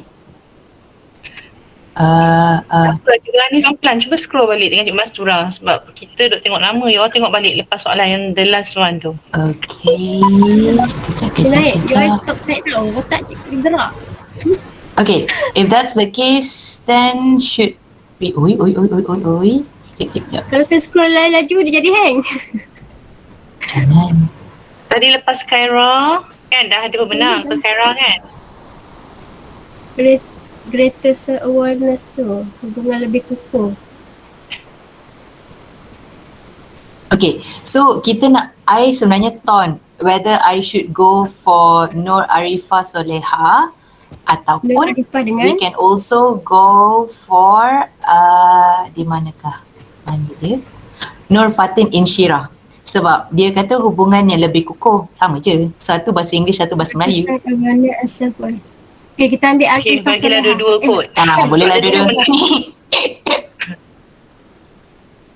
Apa Cikgu Anis pelan cuba scroll balik dengan Cikgu Mastura sebab kita duk tengok nama, you all tengok balik lepas soalan yang the last one tu. Okay. Dia naik. You all stop naik tau. Otak cikgu gerak. Okay, if that's the case, then should be... Oi. Cek. Kalau saya scroll laju dia jadi hang. Jangan. Tadi lepas Khaira kan dah ada pemenang ke Khaira kan? Greater awareness tu. Hubungan lebih kukuh. Okay, so kita nak, I sebenarnya torn whether I should go for Nur Arifah Soleha ataupun Arifah dengan we can also go for di manakah? Mana dia? Nur Fatin Inshira. Sebab dia kata hubungan yang lebih kukuh. Sama je. Satu bahasa Inggeris, satu bahasa Melayu. Okay, kita ambil Okay, Arifah bagilah Soleha. dua-dua kot. Bolehlah dua-dua.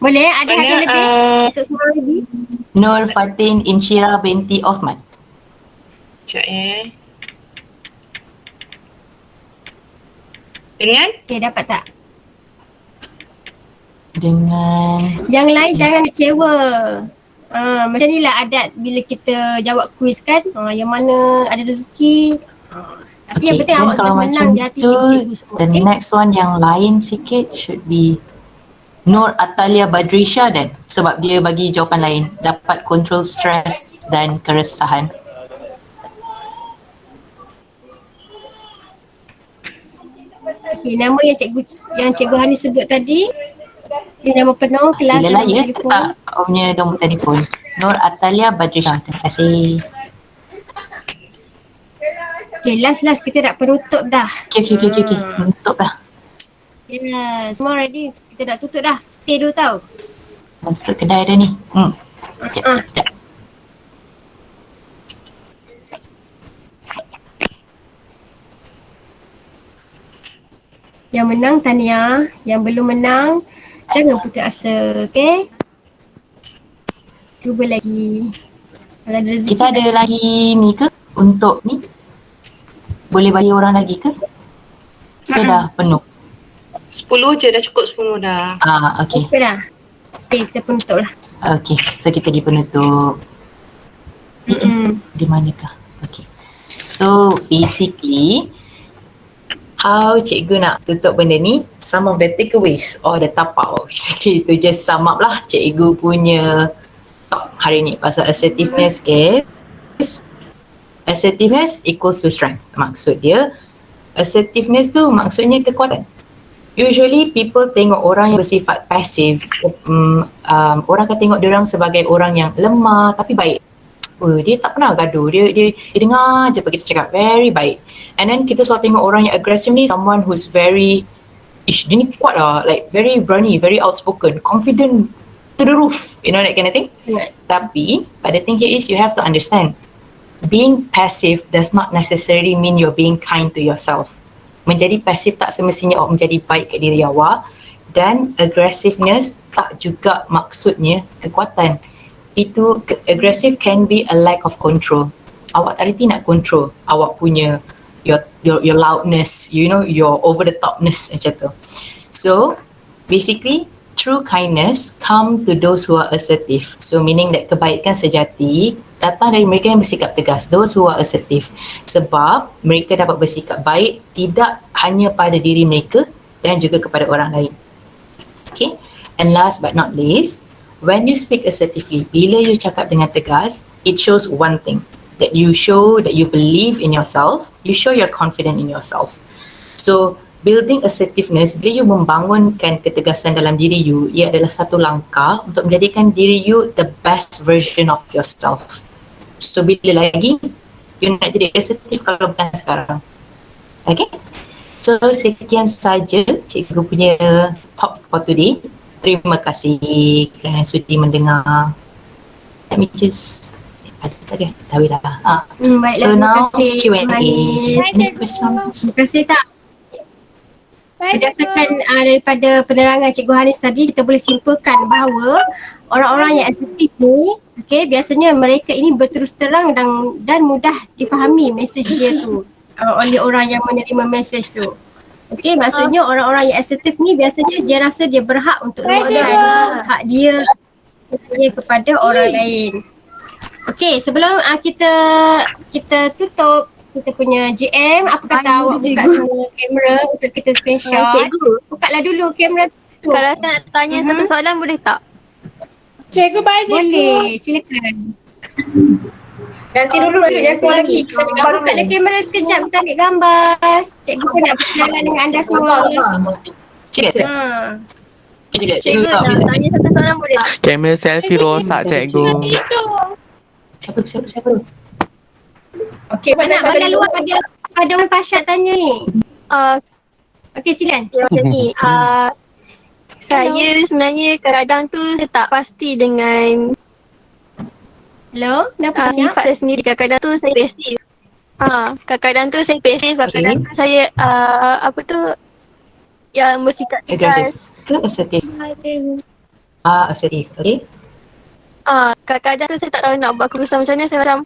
Boleh? Ada Mana, hadiah lebih? Untuk semua lagi? Nur Fatin Inshira binti Othman. Sekejap Dengan? Okay, dapat tak? Dengan Yang lain jangan kecewa. Macam ni lah adat bila kita jawab kuis kan. Yang mana ada rezeki. Tapi yang penting then awak kalau kena macam menang di hati tu, cikgu-cikgu semua. the next one yang lain sikit should be Nur Atalia Badrisha dan sebab dia bagi jawapan lain, dapat control stres dan keresahan. Okay, nama yang cikgu Hani sebut tadi, dia nama penuh kelas Sila lah ya, telefon. tak punya nombor telefon. Nur Atalia Badrisha. Terima kasih. Okay, last kita nak penutup dah. Okay. Tutup dah. Yes, semua ready. Kita nak tutup dah. Stay dulu tau. Dah tutup kedai dah ni. Sekejap. Yang menang tahniah, yang belum menang jangan putus asa, okay? Cuba lagi. Kalau ada rezeki. Kita ada lagi ni ke untuk ni? Boleh bagi orang lagi ke? Ke dah penuh? 10 je, dah cukup 10 dah. Okay. Cukup dah. Okay, kita penutup lah. Okay, so kita di penutup. Di manakah? Okay. So basically, how cikgu nak tutup benda ni, some of the takeaways or the tapau basically to just sum up lah cikgu punya talk hari ni pasal assertiveness is assertiveness equals to strength. Maksud dia, assertiveness tu maksudnya kekuatan. Usually people tengok orang yang bersifat pasif, orang akan tengok dia orang sebagai orang yang lemah tapi baik. Dia tak pernah gaduh, dia dengar je apa kita cakap, very baik. And then kita selalu tengok orang yang aggressive ni, someone who's very, dia ni kuat lah, like very berani, very outspoken, confident to the roof, you know, that kind of thing. Right. Tapi, but the thing here is you have to understand, being passive does not necessarily mean you're being kind to yourself. Menjadi pasif tak semestinya awak menjadi baik ke diri awak, dan aggressiveness tak juga maksudnya kekuatan. Itu aggressive can be a lack of control. Awak tak reti nak control awak punya your loudness, you know, your over the topness macam tu. So basically true kindness come to those who are assertive. So meaning that kebaikan sejati datang dari mereka yang bersikap tegas, those who are assertive. Sebab mereka dapat bersikap baik tidak hanya pada diri mereka dan juga kepada orang lain. Okay, and last but not least, when you speak assertively, bila you cakap dengan tegas, it shows one thing, that you show that you believe in yourself, you show you're confident in yourself. So building assertiveness, bila you membangunkan ketegasan dalam diri you, ia adalah satu langkah untuk menjadikan diri you the best version of yourself. So bila lagi you nak jadi assertive kalau bukan sekarang. Okay? So sekian saja cikgu punya talk for today. Terima kasih kerana sudi mendengar. Let me just ada dah dah. Baiklah, So terima now kasih, Q&A. Hanis. Any questions? Terima kasih tak? Berdasarkan daripada penerangan Cikgu Hanis tadi, kita boleh simpulkan bahawa orang-orang yang asertif ni, biasanya mereka ini berterus terang dan mudah difahami mesej dia tu oleh orang yang menerima mesej tu. Maksudnya orang-orang yang asertif ni biasanya dia rasa dia berhak untuk luahkan hak dia kepada orang lain. Sebelum kita tutup kita punya GM, apa kata awak buka semua kamera untuk kita screenshot. Cikgu, Bukalah dulu kamera tu. kalau saya nak tanya satu soalan boleh tak? Cikgu, bye cikgu. Boleh, silakan. Nanti dulu jangan keluar lagi. Kita ambil gambar Bukalah dulu. kamera sekejap, kita ambil gambar. Cikgu pun nak berkenalan dengan anda semua. Cikgu, Ha. Cikgu nak tanya satu soalan boleh tak? Kamera selfie rosak cikgu. Siapa tu? Okey, mana Nak bagi luar pada orang Fasyad tanya ni. Uh, Silakan. macam ni, saya sebenarnya kadang-kadang tu saya tak pasti dengan Hello, kenapa senyap? sifat saya sendiri. Kadang-kadang tu saya pasif. Kadang-kadang tu saya pasif, kadang-kadang tu saya yang bersikap Aggressive ke assertive? Assertive. Okay. kadang-kadang tu saya tak tahu nak buat keputusan macam mana. Saya macam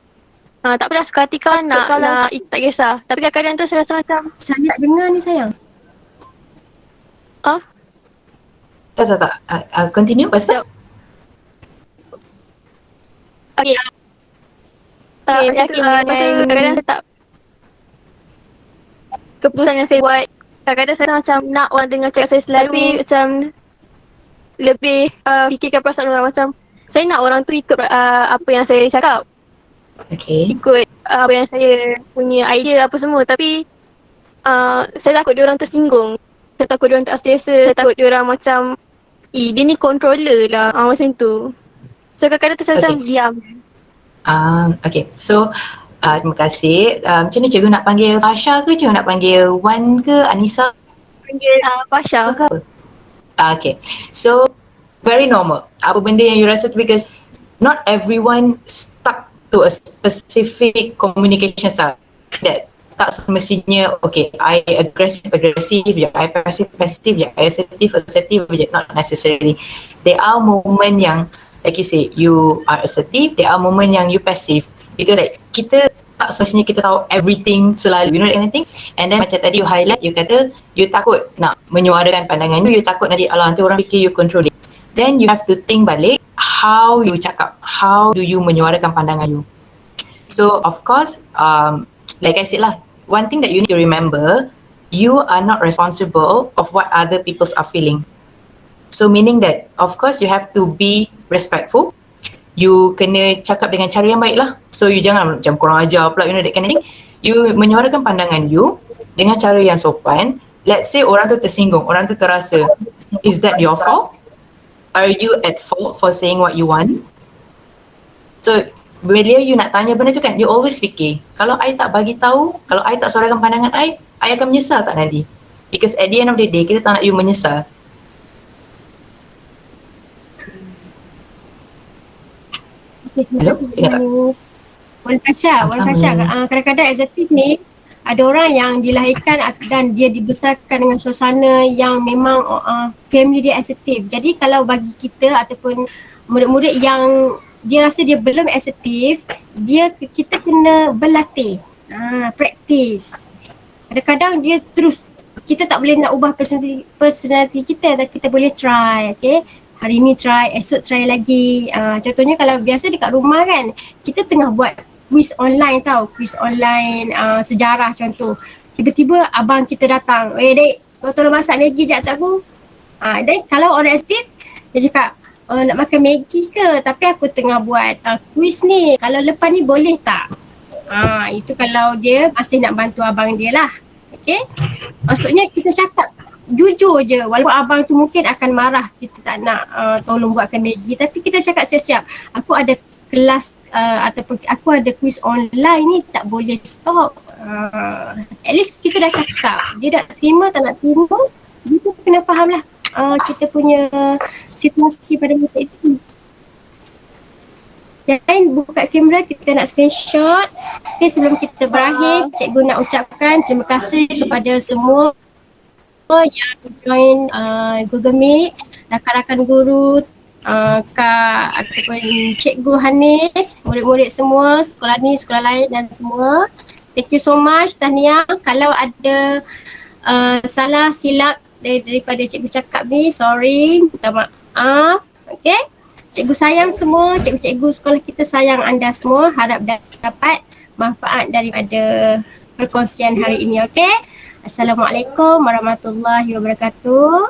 tak apalah, suka hati kau nak tak kisah. Tapi kadang-kadang tu saya rasa macam Saya tak dengar ni sayang. Tak. Continue pasal. okay. Kadang-kadang saya tak keputusan yang saya buat. Kadang-kadang saya macam nak orang dengar cakap saya selalu. Tapi macam lebih fikirkan perasaan orang. Macam saya nak orang tu ikut apa yang saya cakap. Okay. Ikut apa yang saya punya idea apa semua. Tapi saya takut diorang tersinggung. Saya takut diorang tak selesa. Saya takut diorang macam dia ni controller lah. Macam tu. So kadang-kadang tu saya macam diam. Okay. So terima kasih. Macam ni cikgu nak panggil Fasha ke? Cikgu nak panggil Wan ke? Anissa Panggil Fasha. ke apa? Okay. So very normal. Apa benda yang you rasa tu, because not everyone stuck to a specific communication style. That tak semestinya, okay, I aggressive je, I passive je, I assertive je, not necessarily. There are moment yang, like you say, you are assertive, there are moment yang you passive. Because like, kita tak semestinya kita tahu everything selalu, you know that kind of thing. And then macam tadi you highlight, you kata, you takut nak menyuarakan pandangan you takut nanti, nanti orang fikir you control it. Then you have to think balik, how you cakap, how do you menyuarakan pandangan you. So of course, like I said lah, one thing that you need to remember, you are not responsible of what other people are feeling. So meaning that, of course you have to be respectful. You kena cakap dengan cara yang baik lah. So you jangan macam kurang ajar pula, you know that kind of thing. You menyuarakan pandangan you dengan cara yang sopan. Let's say orang tu tersinggung, orang tu terasa, is that your fault? Are you at fault for saying what you want? So bila you nak tanya benda tu kan, you always fikir, kalau I tak bagi tahu, kalau I tak suarakan pandangan I akan menyesal tak nanti? Because at the end of the day, kita tak nak you menyesal. Terima kasih Hanis. Wan Fasha, Sama-sama. kadang-kadang eksekutif ni ada orang yang dilahirkan dan dia dibesarkan dengan suasana yang memang family dia asertif. Jadi kalau bagi kita ataupun murid-murid yang dia rasa dia belum asertif, kita kena berlatih, practice. Kadang-kadang dia terus, kita tak boleh nak ubah personality kita, tapi kita boleh try, okay. Hari ni try, esok try lagi. Contohnya kalau biasa dekat rumah kan, kita tengah buat quiz online quiz online sejarah contoh. Tiba-tiba abang kita datang, dek, kau tolong masak Maggi sekejap tak aku? Dan kalau orang estate, dia cakap, nak makan Maggi ke? Tapi aku tengah buat quiz ni, kalau lepas ni boleh tak? Itu kalau dia masih nak bantu abang dia lah. Okay? Maksudnya kita cakap jujur je, walaupun abang tu mungkin akan marah kita tak nak tolong buatkan Maggi, tapi kita cakap siap-siap, aku ada kelas ataupun aku ada quiz online ni, tak boleh stop. At least kita dah cakap, dia nak terima tak nak terima, kita kena faham lah kita punya situasi pada masa itu. Dan buka kamera, kita nak screenshot. Okay, sebelum kita berakhir, cikgu nak ucapkan terima kasih kepada semua yang join Google Meet, rakan-rakan guru, Kak ataupun Cikgu Hanis, murid-murid semua, sekolah ni, sekolah lain dan semua. Thank you so much Tahniah. Kalau ada salah silap daripada cikgu cakap ni, sorry, minta maaf. Okay, cikgu sayang semua, cikgu-cikgu sekolah kita sayang anda semua. Harap dapat manfaat daripada perkongsian hari ini. Okay, Assalamualaikum warahmatullahi wabarakatuh.